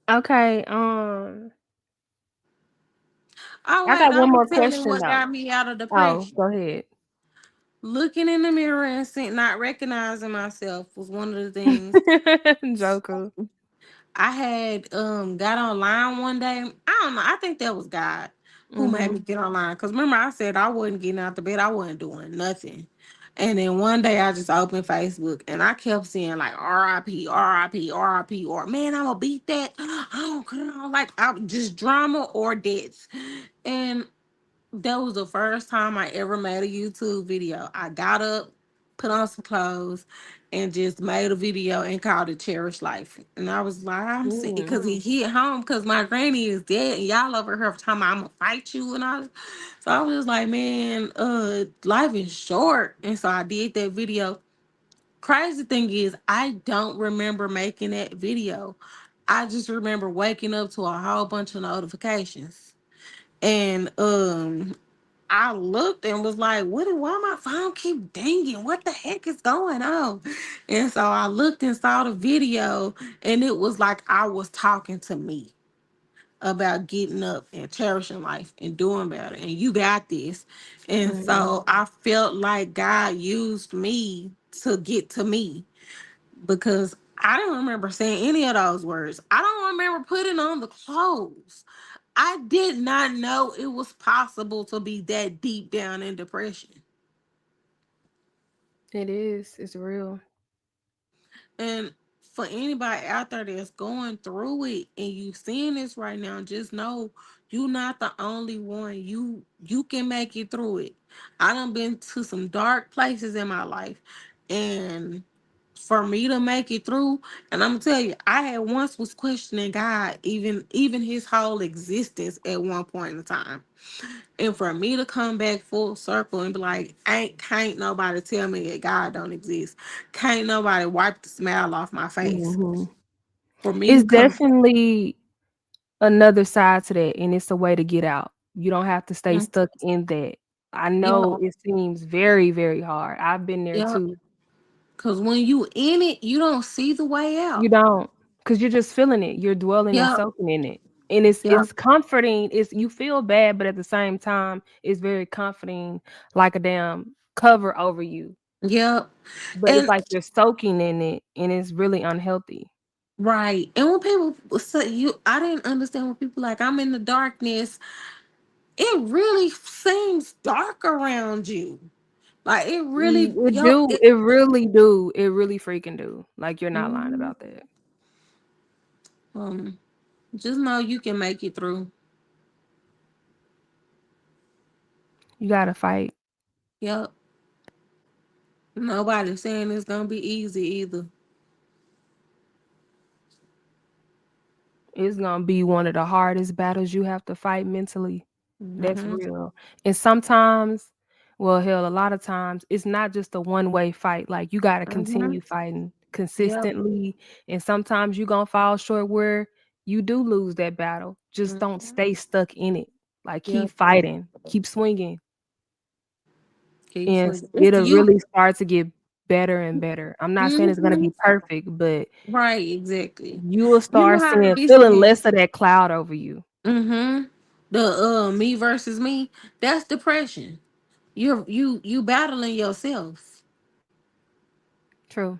Okay, Oh I wait, got one I'm more gonna tell you question what though. got me out of Oh, depression. go ahead. Looking in the mirror and not recognizing myself was one of the things. Joker. I had got online one day. I don't know. I think that was God who made me Mhm. get online. Cause remember I said I wasn't getting out the bed. I wasn't doing nothing. And then one day I just opened Facebook and I kept seeing like RIP, RIP, RIP, or man, I'm gonna beat that. I don't care. Like I just drama or deaths. And that was the first time I ever made a YouTube video. I got up, put on some clothes, and just made a video and called it Cherish Life. And I was like, I'm sick Mm. because he hit home because my granny is dead and y'all over here talking about I'm gonna fight you and all. So I was like, man, life is short. And so I did that video. Crazy thing is, I don't remember making that video. I just remember waking up to a whole bunch of notifications. And I looked and was like, why my phone keep dinging? What the heck is going on? And so I looked and saw the video and it was like I was talking to me about getting up and cherishing life and doing better. And you got this. And Mm. so I felt like God used me to get to me because I don't remember saying any of those words. I don't remember putting on the clothes. I did not know it was possible to be that deep down in depression. It is. It's real. And for anybody out there that's going through it and you seeing this right now, just know you're not the only one. You can make it through it. I done been to some dark places in my life and for me to make it through. And I'm gonna tell you, I had once was questioning God, even his whole existence at one point in time. And for me to come back full circle and be like, ain't can't nobody tell me that God don't exist. Can't nobody wipe the smile off my face. Mhm. For me to It's come. definitely another side to that, and it's a way to get out. You don't have to stay Mm, stuck in that. I know yeah, it seems very, very hard. I've been there yeah. too. Cause when you in it, you don't see the way You out. don't, because 'cause you're just feeling it. You're dwelling and Yep. soaking in it. And it's Yep. it's comforting. It's you feel bad, but at the same time, it's very comforting, like a damn cover over you. Yep. But it's And like you're soaking in it, and it's really unhealthy. right. And when people say I didn't understand when people like I'm in the darkness. It really seems dark around you. Like it really, It yo, do. it. It really do. It really freaking do. Like, you're not lying Mhm. about that. Um, just know you can make it through. You gotta fight. Yep. Nobody saying it's gonna be easy either. It's gonna be one of the hardest battles you have to fight mentally. That's Mhm. real. And sometimes, well, hell, a lot of times, it's not just a one-way fight. Like, you gotta Mhm. continue fighting Yep. consistently, and sometimes you gonna fall short where you do lose that battle. Just don't Mhm. stay stuck in it. Like, keep Yep. fighting, keep swinging, Keep and swinging. It's it'll you. really start to get better and better. I'm not saying it's gonna Mhm. be perfect, but Right. Exactly. you will You start know how to seeing feeling discipline. less of that cloud over you. Mhm. The me versus me. That's depression. You battling yourself. True.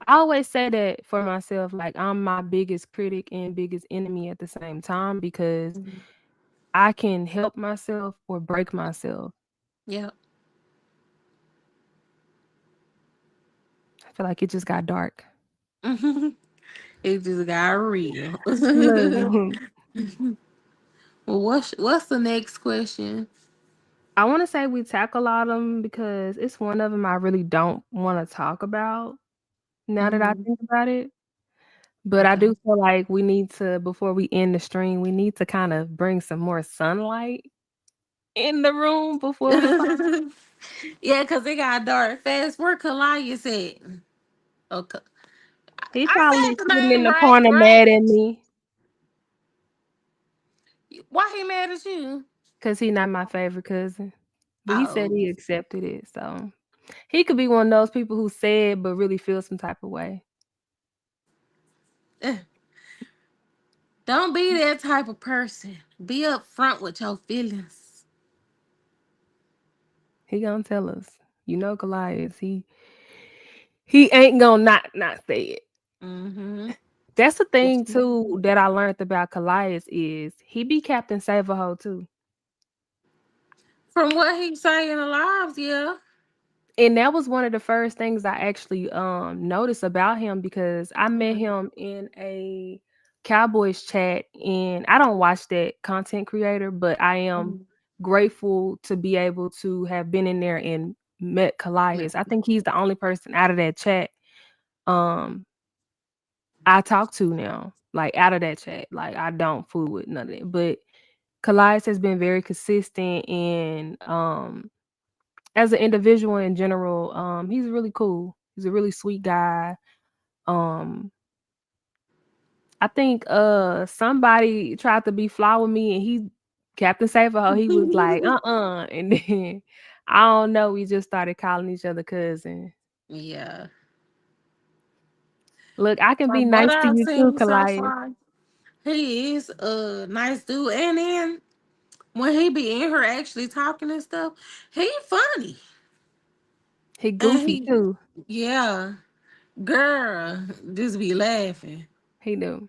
I always say that for myself, like, I'm my biggest critic and biggest enemy at the same time, because Mhm. I can help myself or break myself. Yep. I feel like it just got dark. It just got real. Look, Well, what's the next question? I want to say we tackle all of them because it's one of them I really don't want to talk about now that I Mhm. think about it. But I Okay. do feel like we need to, before we end the stream, we need to kind of bring some more sunlight in the room before we sign. Yeah, because it got dark fast. Where Kalias at? Okay. He I probably said the sitting in name the right, corner right? mad at me Why he mad at you? because he not my favorite cousin. But he said Oh. he accepted it, so he could be one of those people who said but really feel some type of way. Eh, don't be that type of person. Be upfront with your feelings. He gonna tell us. You know Goliath, he ain't gonna not say it. Mm-hmm. That's the thing too that I learned about Goliath is he be Captain Save-A-Ho too. From what he's saying alive, yeah. And that was one of the first things I actually noticed about him, because I met Mhm. him in a Cowboys chat, and I don't watch that content creator, but I am Mhm. grateful to be able to have been in there and met Callias. I think he's the only person out of that chat um I talk to now. Like, out of that chat. Like, I don't fool with none of it. But Callias has been very consistent, and as an individual in general, he's really cool. He's a really sweet guy. Um, I think somebody tried to be fly with me, and he Captain Saberho, he was like, and then I don't know, we just started calling each other cousin. Yeah. Look, I can be From what nice to I've you too, seen so Kalaya. far, he is a nice dude. And then when he be in here actually talking and stuff, he funny. He And goofy he, too. yeah, girl, just be laughing. He do.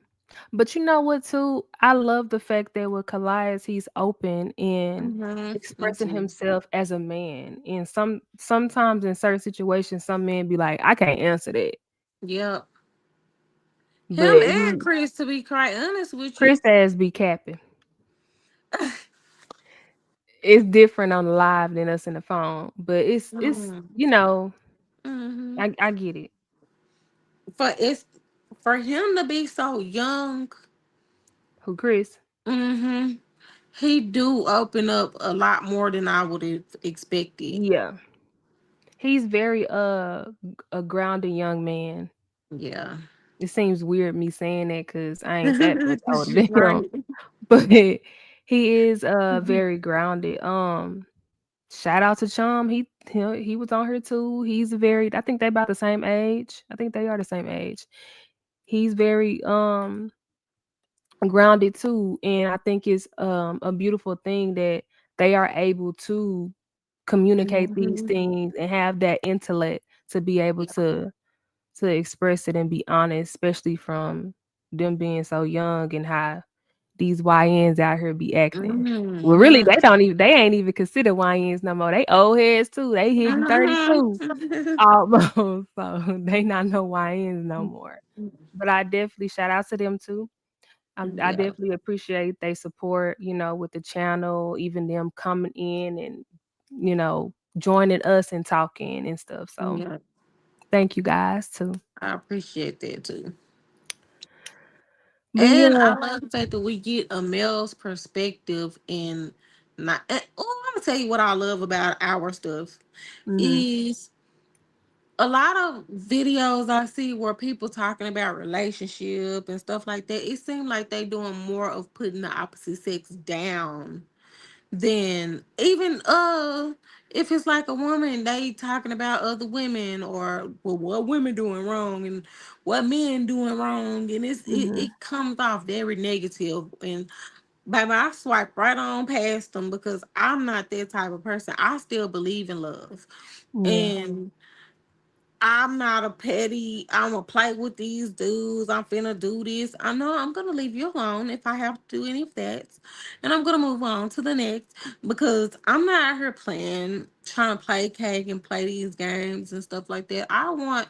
But you know what too? I love the fact that with Kalaya, he's open and Me expressing too. himself as a man. And sometimes in certain situations, some men be like, I can't answer that. Yep. Him But and Chris, to be quite honest with Chris you. ass be capping. It's different on the live than us in the phone. But it's Mm-hmm. you know, Mm-hmm. I get it. for it's for him to be so young. Who, Chris? Mm-hmm. He do open up a lot more than I would have expected. Yeah. He's very a grounded young man. Yeah. It seems weird me saying that because I ain't that much older than him, Right. but he is very grounded. Shout out to Chum. He was on here too. He's very. I think they about the same age. I think they are the same age. He's very grounded too, and I think it's a beautiful thing that they are able to communicate these Mhm. things and have that intellect to be able to express it and be honest, especially from them being so young and how these YNs out here be acting. Well, really, Mhm. they ain't even considered YNs no more. They old heads too. They hitting 32 Mhm. almost. So they not no YNs no more. But I definitely shout out to them too. I Yeah. definitely appreciate they support, with the channel, even them coming in and, joining us and talking and stuff. So Yeah. thank you guys too. I appreciate that too. But And yeah. I love the fact that we get a male's perspective and not. Oh, I'm gonna tell you what I love about our stuff Mhm. is a lot of videos I see where people talking about relationship and stuff like that. It seems like they doing more of putting the opposite sex down than even if it's like a woman they talking about other women or well, what women doing wrong and what men doing wrong and Mhm. it comes off very negative and baby I swipe right on past them because I'm not that type of person. I still believe in love Yeah. and I'm not a petty. I'm gonna play with these dudes. I'm finna do this. I know I'm gonna leave you alone if I have to do any of that, and I'm gonna move on to the next because I'm not out here playing, trying to play cake and play these games and stuff like that. I want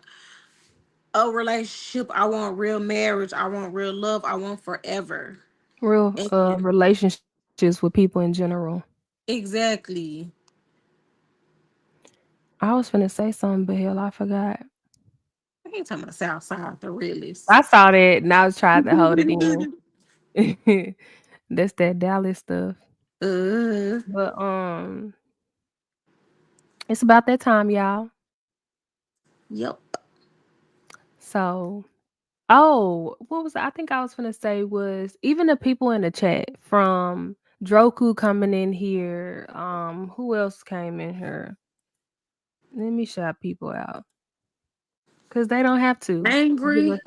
a relationship. I want real marriage. I want real love. I want forever. Real And relationships with people in general. exactly. I was finna say something, but hell, I forgot. I ain't talking about Southside, the realest. I saw that and I was trying to hold it in. That's that Dallas stuff. uh, But it's about that time, y'all. yep. So, oh, what was I think I was gonna say was even the people in the chat from Droku coming in here. Who else came in here? Let me shout people out because they don't have to give Angry, us.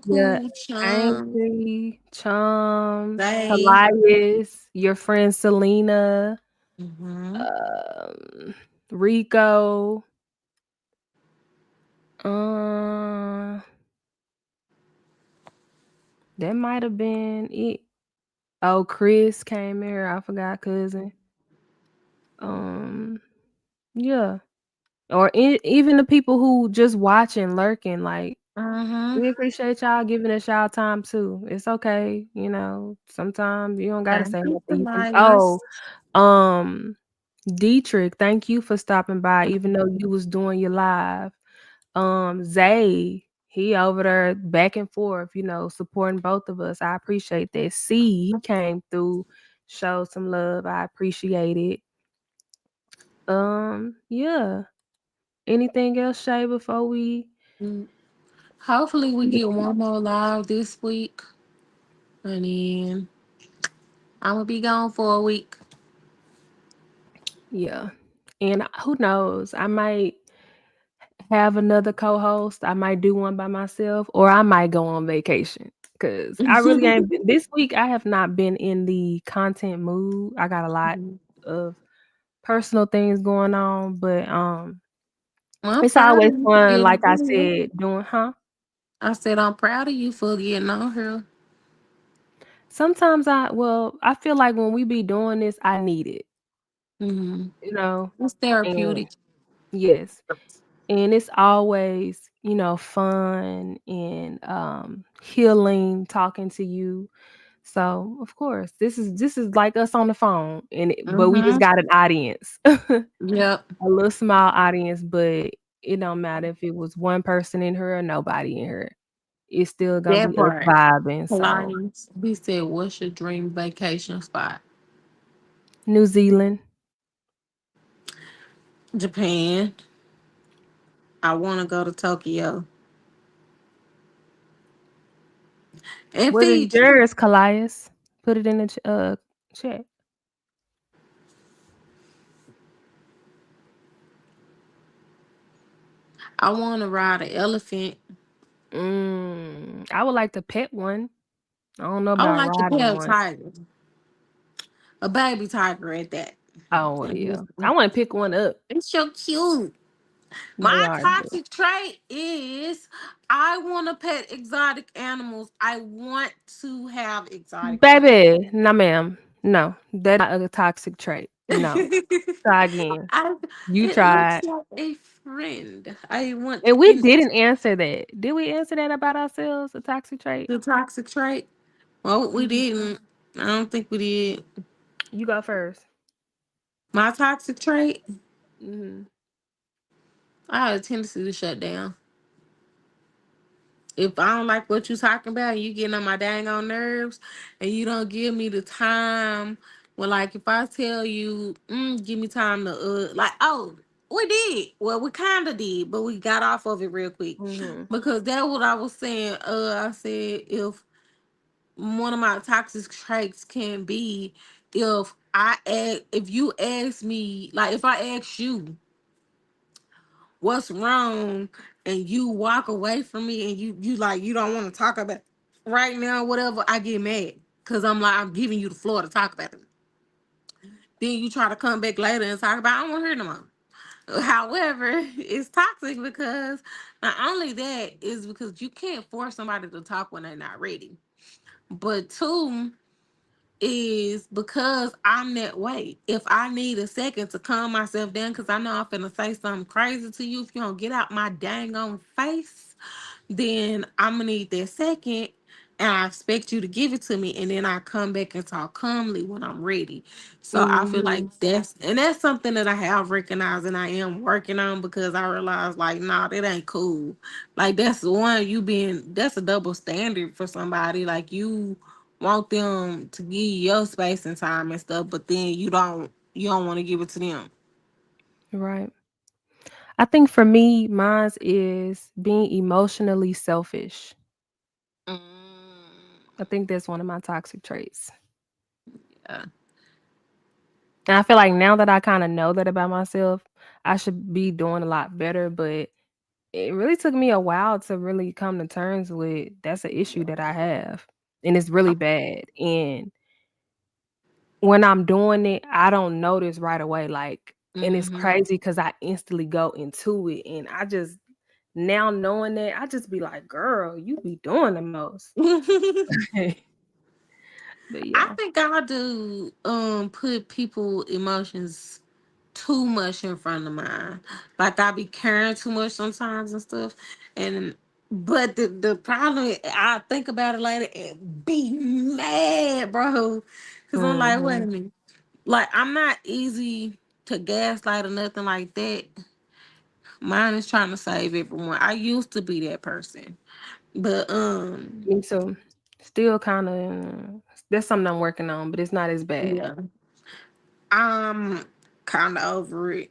Yeah, Droku, Chum, Angry, Chum, Zay. Elias, your friend Selena, Hmm. um, Rico. Uh, that might have been it. Oh, Chris came here. I forgot cousin. Um, yeah. Or even the people who just watching, lurking, like Hmm. we appreciate y'all giving us y'all time too. It's okay, sometimes you don't gotta Thank say you, nothing. You can Elias. um Dietrich, thank you for stopping by, even though you was doing your live. Zay, he over there back and forth, supporting both of us. I appreciate that. C, he came through, showed some love. I appreciate it. Yeah. Anything else, Shay, before we Mm. Hopefully, we get one more live this week, and then I'm gonna be gone for a week. yeah. And who knows? I might have another co-host. I might do one by myself, or I might go on vacation. Cause I really ain't been, this week. I have not been in the content mood. I got a lot of personal things going on, but I'm it's proud of always you for fun. getting Like I on said, doing I said I'm proud of you for getting on here. sometimes I feel like when we be doing this, I need it, Hmm. you know, It's and therapeutic. yes, and it's always fun and healing talking to you. So of course, this is like us on the phone, but we just Mm-hmm. got an audience, a Yep. little small audience, but It don't matter if it was one person in her or nobody in her. It's still gonna That be us part. vibing. So Lions. We said, what's your dream vacation spot? New Zealand. Japan. I want to go to Tokyo and What is Fiji. yours, Callias? Put it in the chat. I want to ride an elephant. I would like to pet one. I don't know I would about like to riding pet a one. tiger, a baby tiger at that. Oh well, And yeah. I want to pick one up. it's so cute. They My are good. toxic trait is I want to pet exotic animals. I want to have exotic pets. Baby, no ma'am. No, that's not a toxic trait. No. Try again. I, You it looks tried. like a friend. I want And we in didn't answer that. Did we answer that about ourselves? A toxic trait? the toxic trait. Well, we Mhm. didn't. I don't think we did. You go first. My toxic trait, Hmm. I have a tendency to shut down. If I don't like what you talking about, you getting on my dang on nerves, and you don't give me the time. Well, like if I tell you, give me time to like, oh, we did. Well, we kind of did, but we got off of it real quick Hmm. because that's what I was saying. I said if one of my toxic traits can be if you ask me, like if I ask you what's wrong and you walk away from me and you like you don't want to talk about right now, whatever, I get mad because I'm like I'm giving you the floor to talk about it. Then you try to come back later and talk about I don't want to hear no more. However, it's toxic because not only that is because you can't force somebody to talk when they're not ready. But two is because I'm that way. If I need a second to calm myself down because I know I'm finna say something crazy to you, if you don't get out my dang on face, then I'm gonna need that second, and I expect you to give it to me, and then I come back and talk calmly when I'm ready. So I feel like Hmm. that's something that I have recognized and I am working on because I realize like nah, that ain't cool. Like that's one you being that's a double standard for somebody. Like you want them to give you your space and time and stuff, but then you don't want to give it to them. Right. I think for me, mine is being emotionally selfish. Mm, I think that's one of my toxic traits. yeah. And I feel like now that I kind of know that about myself, I should be doing a lot better. But it really took me a while to really come to terms with that's an issue that I have. And it's really bad. And when I'm doing it, I don't notice right away. Like, and it's Mm-hmm. crazy because I instantly go into it. And I just, now knowing that, I just be like, girl, you be doing the most. But I yeah. think I do put people emotions too much in front of mine. Like I be caring too much sometimes and stuff. And but the problem I think about it later and be mad, bro. Cause I'm like, wait a Hmm. minute. Like I'm not easy to gaslight or nothing like that. Mine is trying to save everyone. I used to be that person. But Me too. Still kind of, that's something I'm working on, but it's not as bad. yeah. I'm kind of over it.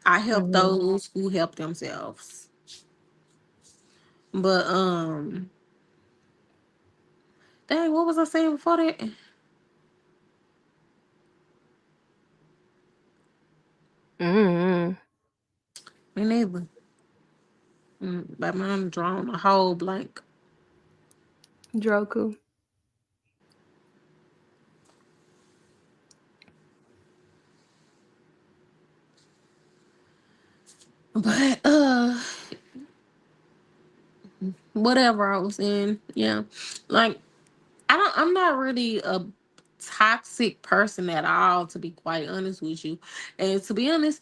I help Hmm. those who help themselves. But dang, what was I saying before that? Hmm. Me neither. But I'm drawing a whole blank. Droku. But whatever I was saying, yeah. Like I'm not really a toxic person at all, to be quite honest with you. And to be honest,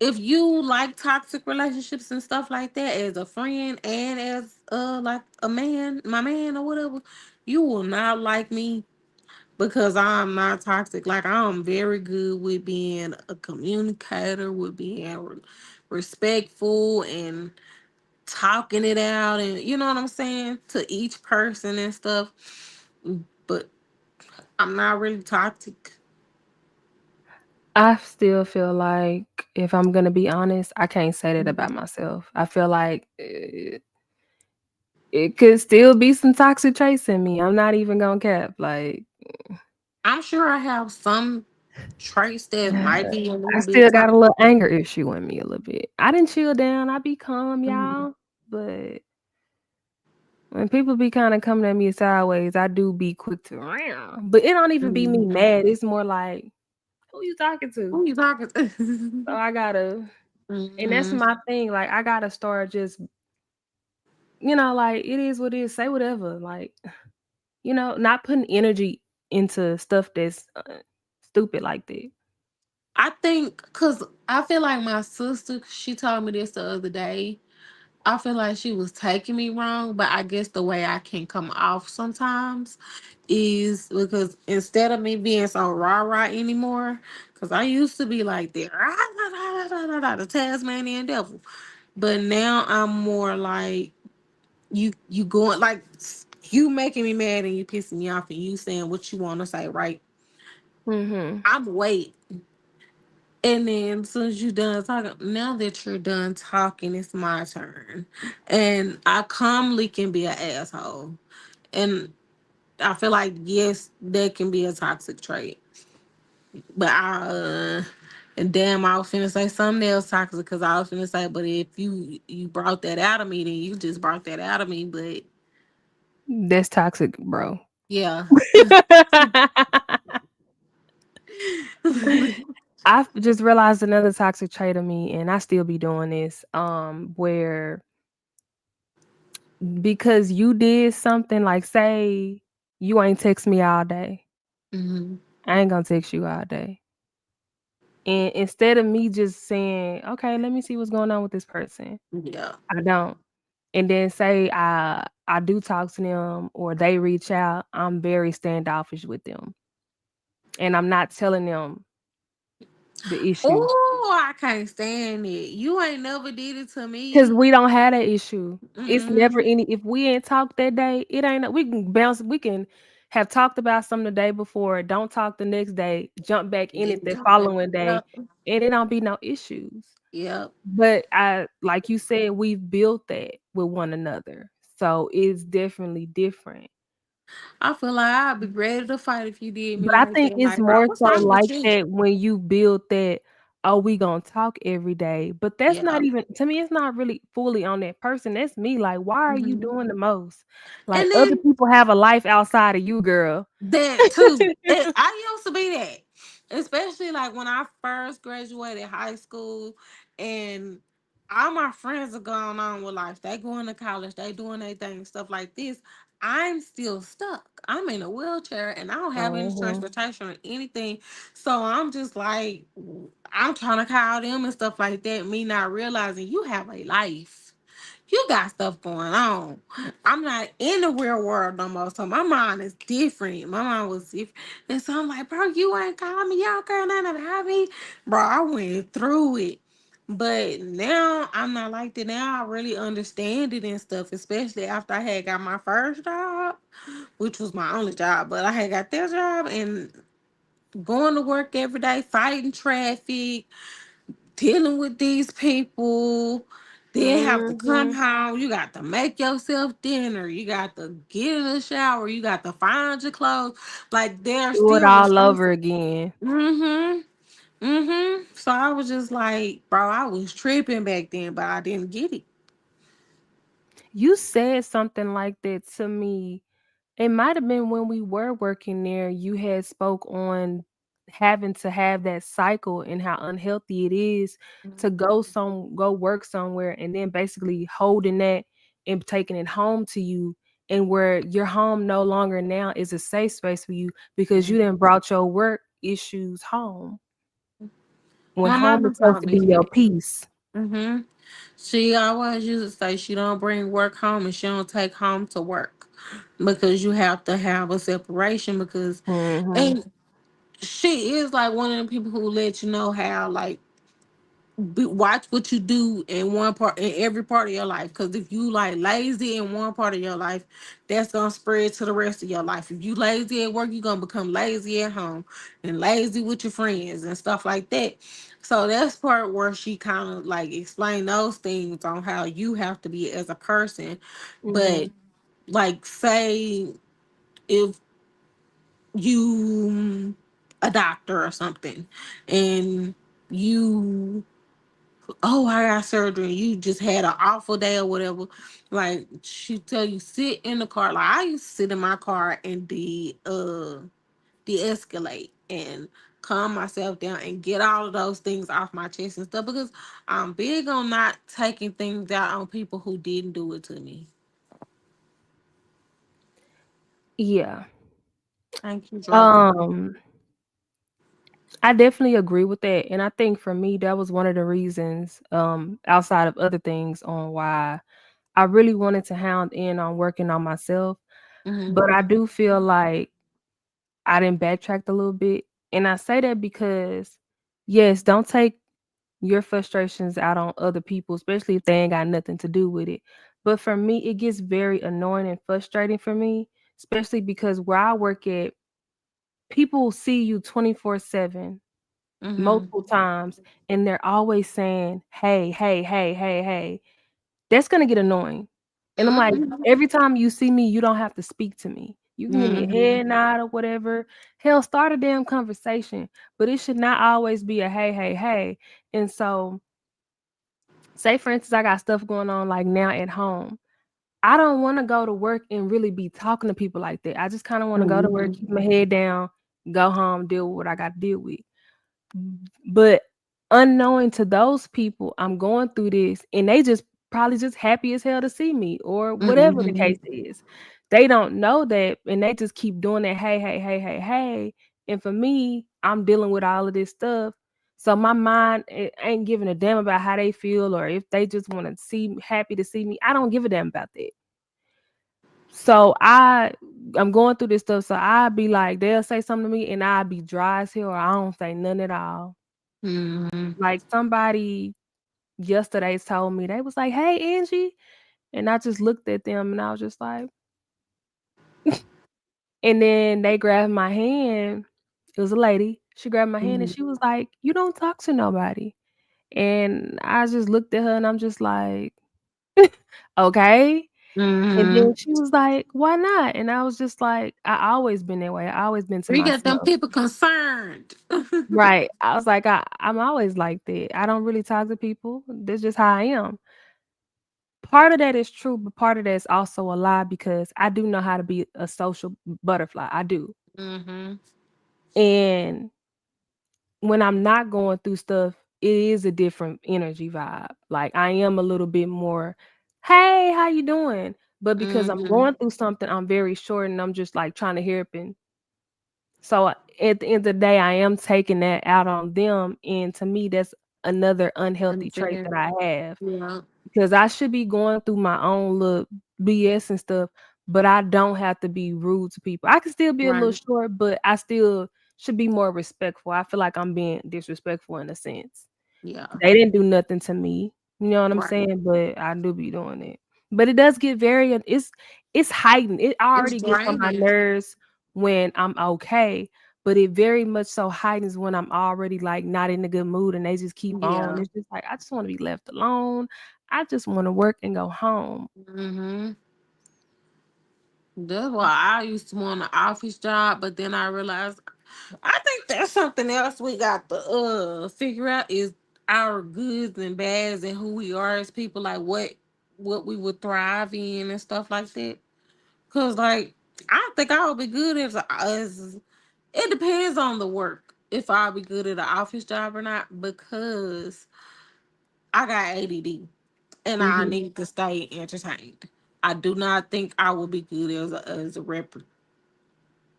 if you like toxic relationships and stuff like that as a friend and as like a man, my man or whatever, you will not like me because I'm not toxic. Like I'm very good with being a communicator, with being respectful and talking it out, and you know what I'm saying, to each person and stuff. But I'm not really toxic. I still feel like, if I'm gonna be honest, I can't say that about Mhm. myself. I feel like it could still be some toxic traits in me. I'm not even gonna cap. Like, I'm sure I have some traits that might be a I little bit still got a toxic. little anger issue in me a little bit. I didn't chill down. I be calm, Mhm. y'all. But when people be kind of coming at me sideways, I do be quick to. But it don't even be me Mhm. mad. It's more like, who you talking to? Who you talking So to? I gotta, and that's Mhm. my thing. Like, I gotta start just, like, it is what it is. Say whatever. Like, not putting energy into stuff that's stupid like that. I think because I feel like my sister, she told me this the other day. I feel like she was taking me wrong, but I guess the way I can come off sometimes is because instead of me being so rah rah anymore, because I used to be like the rah, rah, rah, rah, rah, rah, the Tasmanian devil, but now I'm more like you going like you making me mad and you pissing me off and you saying what you want to say, right? Mhm. I'm wait. And then as soon as you're done talking, now that you're done talking, it's my turn. And I calmly can be an asshole. And I feel like, yes, that can be a toxic trait. But and damn, I was finna say something else toxic because I was finna say, but if you brought that out of me, then you just brought that out of me. But That's toxic, bro. yeah. I just realized another toxic trait of me, and I still be doing this. Where, because you did something, like, say you ain't text me all day, Hmm. I ain't gonna text you all day. And instead of me just saying, okay, let me see what's going on with this person, Yeah. I don't. And then say I do talk to them or they reach out, I'm very standoffish with them. And I'm not telling them the issue. Oh, I can't stand it. You ain't never did it to 'Cause me. we don't have that issue. It's never Mm-mm. any, if we ain't talked that day, it ain't, we can bounce, we can have talked about something the day before, don't talk the next day, jump back in it Didn't the talk that. following day, Yep. and it don't be no issues. Yep. But like you said, we've built that with one another. So it's definitely different. I feel like I'd be ready to fight if you did me But I like think that. it's Like, bro, more what's so wrong with like you? that when you build that, "Oh, we gonna talk every day." But that's Yeah. not even, to me, it's not really fully on that person, that's me, like, why are you Hmm. doing the most? Like, And other then people have a life outside of you, girl. that too. I used to be that, especially like when I first graduated high school, and all my friends are going on with life. They going to college, they doing their thing, stuff like this. I'm still stuck. I'm in a wheelchair and I don't have any Mhm. transportation or anything. So I'm just like, I'm trying to call them and stuff like that. Me not realizing you have a life, you got stuff going on. I'm not in the real world no more. So my mind is different. My mind was different. And so I'm like, bro, you ain't called me. Y'all care nothing about me. Bro, I went through it. But now I'm not like that. Now I really understand it and stuff, especially after I had got my first job, which was my only job. But I had got that job and going to work every day, fighting traffic, dealing with these people, then have to come Mhm. home. You got to make yourself dinner. You got to get in the shower. You got to find your clothes. Like there's Do it still all over responsible. again. Mm-hmm. Mm-hmm. So I was just like, bro, I was tripping back then, but I didn't get it. You said something like that to me. It might have been when we were working there, you had spoke on having to have that cycle and how unhealthy it is to go work somewhere and then basically holding that and taking it home to you, and where your home no longer now is a safe space for you because you Mhm. didn't brought your work issues home. When My home mama is supposed told to me be your that. peace. Mm-hmm. She always used to say she don't bring work home and she don't take home to work because you have to have a separation because Mhm. and she is like one of the people who let you know how like watch what you do in one part, in every part of your life, because if you like lazy in one part of your life, that's gonna spread to the rest of your life. If you lazy at work, you're gonna become lazy at home and lazy with your friends and stuff like that. So that's part where she kind of like explained those things on how you have to be as a person. But Mhm. like, say if you a doctor or something, and you, oh, I got surgery, you just had an awful day or whatever. Like, she tell you sit in the car. Like, I used to sit in my car and de-escalate and calm myself down and get all of those things off my chest and stuff, because I'm big on not taking things out on people who didn't do it to me. Yeah. Thank you, Draco. Um, I definitely agree with that, and I think for me that was one of the reasons, outside of other things, on why I really wanted to hound in on working on myself. Mm-hmm. But I do feel like I didn't backtrack a little bit, and I say that because yes, don't take your frustrations out on other people, especially if they ain't got nothing to do with it. But for me, it gets very annoying and frustrating for me, especially because where I work at, people see you 24/7 Mm-hmm. multiple times, and they're always saying, "Hey, hey, hey, hey, hey." That's gonna get annoying. And I'm like, Mm-hmm. every time you see me, you don't have to speak to me. You can give me a Mm-hmm. head nod or whatever. Hell, start a damn conversation. But it should not always be a hey, hey, hey. And so, say for instance, I got stuff going on like now at home. I don't want to go to work and really be talking to people like that. I just kind of want to go to work, keep my head down, go home, deal with what I got to deal with. But unknowing to those people, I'm going through this and they just probably just happy as hell to see me or whatever the Mm-hmm. case is. They don't know that and they just keep doing that hey, hey, hey, hey, hey. And for me, I'm dealing with all of this stuff. So my mind ain't giving a damn about how they feel or if they just want to see happy to see me. I don't give a damn about that. So I'm going through this stuff. So I'd be like, they'll say something to me and I'd be dry as hell or I don't say none at all. Mm-hmm. Like somebody yesterday told me, they was like, "Hey, Angie," and I just looked at them and I was just like, and then they grabbed my hand. It was a lady. She grabbed my hand and she was like, "You don't talk to nobody." And I just looked at her and I'm just like, "Okay." And Mm-hmm. then she was like, "Why not?" And I was just like, "I always been that way. I always been to We got them myself." people concerned. Right. I was like, I'm always like that. I don't really talk to people. That's just how I am. Part of that is true, but part of that is also a lie because I do know how to be a social butterfly. I do. Mm-hmm. And when I'm not going through stuff, it is a different energy vibe. Like I am a little bit more, "Hey, how you doing?" But because I'm Mm-hmm. going through something, I'm very short and I'm just like trying to hear it. So at the end of the day, I am taking that out on them. And to me, that's another unhealthy trait Unfair. that I have. Yeah. Because I should be going through my own little BS and stuff, but I don't have to be rude to people. I can still be a little Right. short, but I still should be more respectful. I feel like I'm being disrespectful in a sense. Yeah. They didn't do nothing to me. You know what I'm Right. saying? But I do be doing it. But it does get very it's heightened. It It's already gets on my draining. nerves when I'm okay, but it very much so heightens when I'm already like not in a good mood and they just keep on. Yeah. It's just like I just want to be left alone. I just want to work and go home. Mm-hmm. That's why I used to want an office job, but then I realized I think that's something else we got to figure out is our goods and bads and who we are as people, like what we would thrive in and stuff like that. Cause like I don't think I would be good as it depends on the work if I'll be good at an office job or not, because I got ADD and I Mhm. need to stay entertained. I do not think I will be good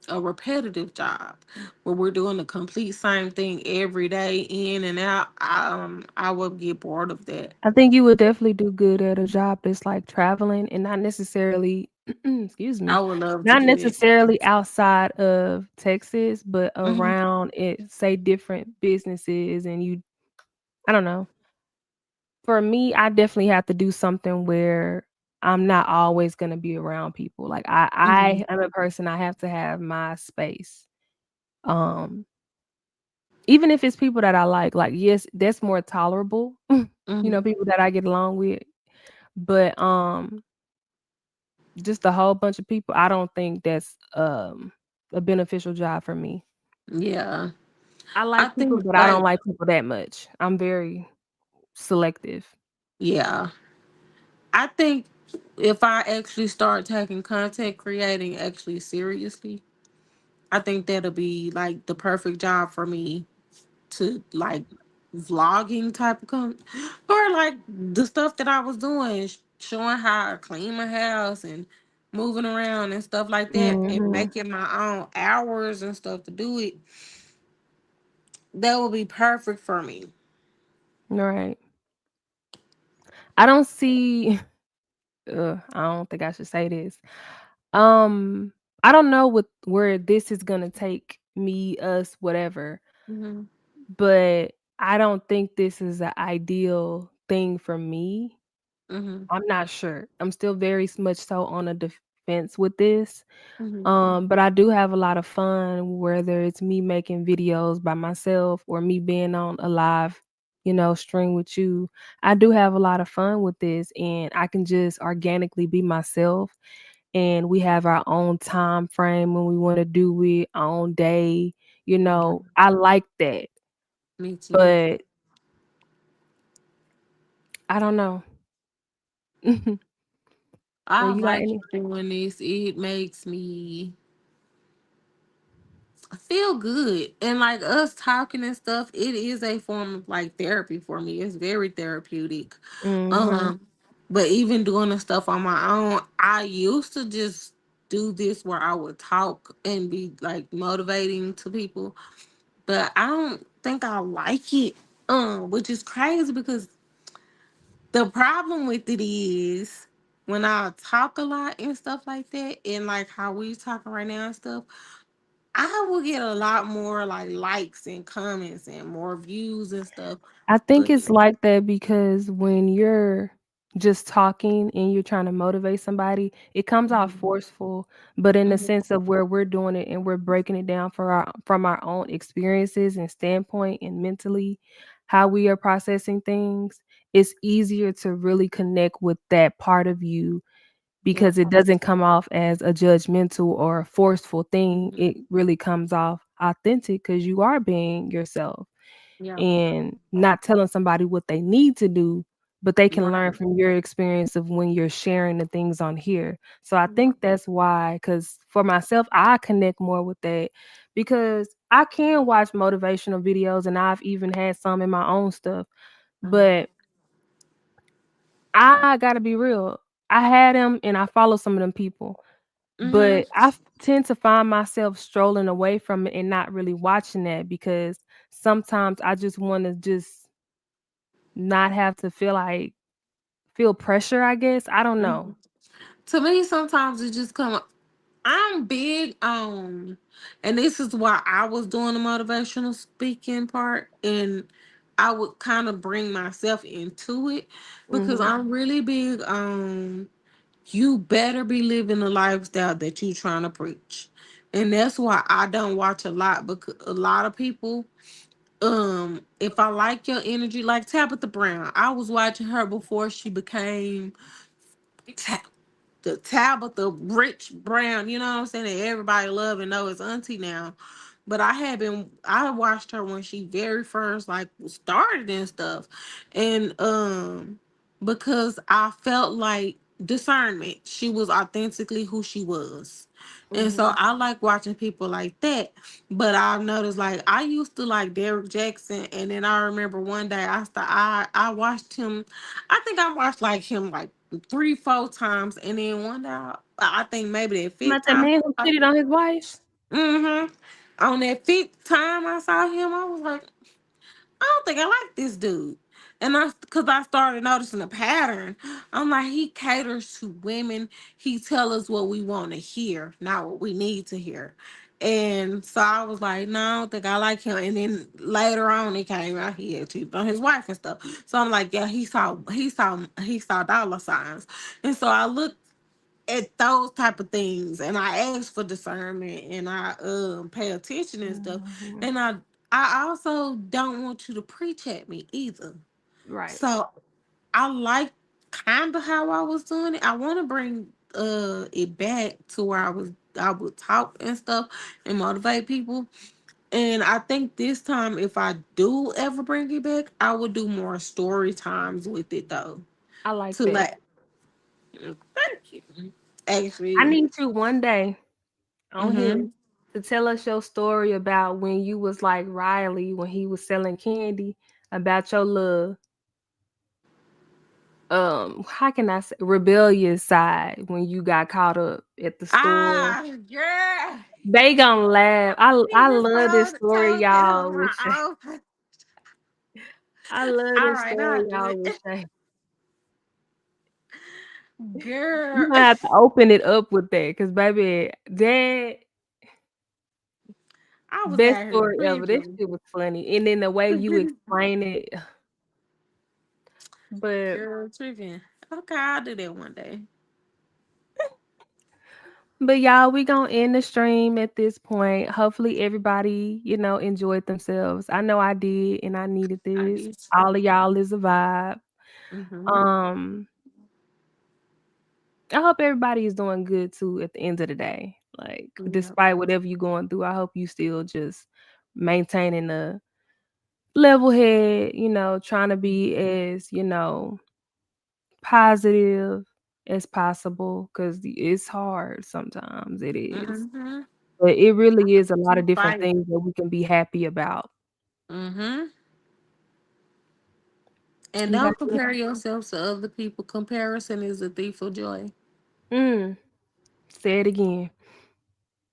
a repetitive job where we're doing the complete same thing every day in and out. I would get bored of that. I think you would definitely do good at a job that's like traveling and not necessarily, excuse I me, would love to not do that. necessarily outside of Texas, but Hmm. around it, say different businesses, and you, I don't know. For me, I definitely have to do something where I'm not always gonna be around people. Like Mhm. I am a person, I have to have my space. Um, Even if it's people that I like, yes, that's more tolerable, Mhm. people that I get along with. But just a whole bunch of people, I don't think that's a beneficial job for me. Yeah. I I like people, think but I don't like like people that much. I'm very selective. yeah. I think if I actually start taking content creating actually seriously, I think that'll be like the perfect job for me to like vlogging type of or like the stuff that I was doing, showing how I clean my house and moving around and stuff like that and Mhm. making my own hours and stuff to do it. That would be perfect for me. Right. I don't see I don't think I should say this. Um, I don't know where this is gonna take me, us, whatever, Hmm. but I don't think this is an ideal thing for me. Hmm. I'm not sure. I'm still very much so on a defense with this. Hmm. But I do have a lot of fun, whether it's me making videos by myself or me being on a live, stream with you. I do have a lot of fun with this, and I can just organically be myself. And we have our own time frame when we want to do it, our own day. Yeah, I like that, me too. but I don't know. Well, I you got like any? doing this. It makes me feel good. And like us talking and stuff, it is a form of like therapy for me. It's very therapeutic. Mhm. Um, but even doing the stuff on my own, I used to just do this where I would talk and be like motivating to people. But I don't think I like it. Which is crazy because the problem with it is when I talk a lot and stuff like that, and like how we talking right now and stuff, I will get a lot more like likes and comments and more views and stuff. I think But it's like that because when you're just talking and you're trying to motivate somebody, it comes off Mhm, forceful, but in the mhm, sense of where we're doing it and we're breaking it down for our from our own experiences and standpoint and mentally how we are processing things, it's easier to really connect with that part of you yeah, because it doesn't come off as a judgmental or a forceful thing. mhm, It really comes off authentic because you are being yourself yeah, and not telling somebody what they need to do, but they can learn right, from your experience of when you're sharing the things on here. So I think that's why, because for myself, I connect more with that because I can watch motivational videos and I've even had some in my own stuff. But I gotta be real. I had them and I follow some of them people. mm-hmm, But tend to find myself strolling away from it and not really watching that because sometimes I just want to just not have to feel pressure, I guess. I don't hmm. know. To me, sometimes it just come. I'm big on, and this is why I was doing the motivational speaking part, and I would kind of bring myself into it because Mhm. I'm really big on you better be living the lifestyle that you trying to preach. And that's why I don't watch a lot because a lot of people, if I like your energy, like Tabitha Brown, I was watching her before she became the Tabitha Rich Brown, you know what I'm saying? That everybody love and know is auntie now. But I watched her when she very first like started and stuff. And because I felt like discernment. She was authentically who she was. And so Mhm. I like watching people like that. But I've noticed like I used to like Derek Jackson, and then I remember one day I watched him. I think I watched like him like 3, 4 times, and then one day I think maybe that About fifth that time. man who cheated on his wife? Mm-hmm. On that fifth time I saw him, I was like, I don't think I like this dude. And because I started noticing a pattern. I'm like, he caters to women. He tell us what we want to hear, not what we need to hear. And so I was like, no, I don't think I like him. And then later on, it came out he had cheated on his wife and stuff. So I'm like, yeah, he saw dollar signs. And so I looked at those type of things, and I ask for discernment, and I pay attention and stuff. Mhm. And I also don't want you to preach at me either. Right. So I like kind of how I was doing it. I want to bring it back to where I would talk and stuff and motivate people. And I think this time, if I do ever bring it back, I would do more story times with it though. I like To that. like, thank you. I Actually, need you one day on here mm-hmm. to tell us your story about when you was like Riley when he was selling candy, about your little how can I say rebellious side when you got caught up at the store. Ah, girl. They gonna laugh. He I just love this story, told it y'all. on With my Shay. own. I love All this right, story, I'll do y'all. With it. Shay. You Girl, gonna have to open it up with that, cause baby, that I was best out here story ever. This tripping. shit was funny, and then the way you explain it. But Girl, tripping. Okay, I'll do that one day. y'all, we gonna end the stream at this point. Hopefully everybody, enjoyed themselves. I know I did, and I needed I this. did. All of y'all is a vibe. Mm-hmm. Um, I hope everybody is doing good too at the end of the day. Like, Yeah. despite whatever you're going through, I hope you still just maintaining a level head, trying to be as, positive as possible, because it's hard sometimes. It is. Mm-hmm. But it really is a lot of Keep different fighting. things that we can be happy about. Mm-hmm. And You got don't compare yourself to other people. Comparison is a thief of joy. mm, say it again.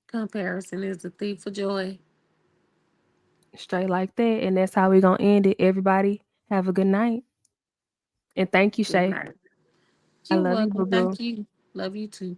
Comparison is a thief of joy. Straight like that. And that's how we're gonna end it. Everybody have a good night. And thank you, Good Shay. night. I You're love you, boo welcome. boo. Thank you. Love you too.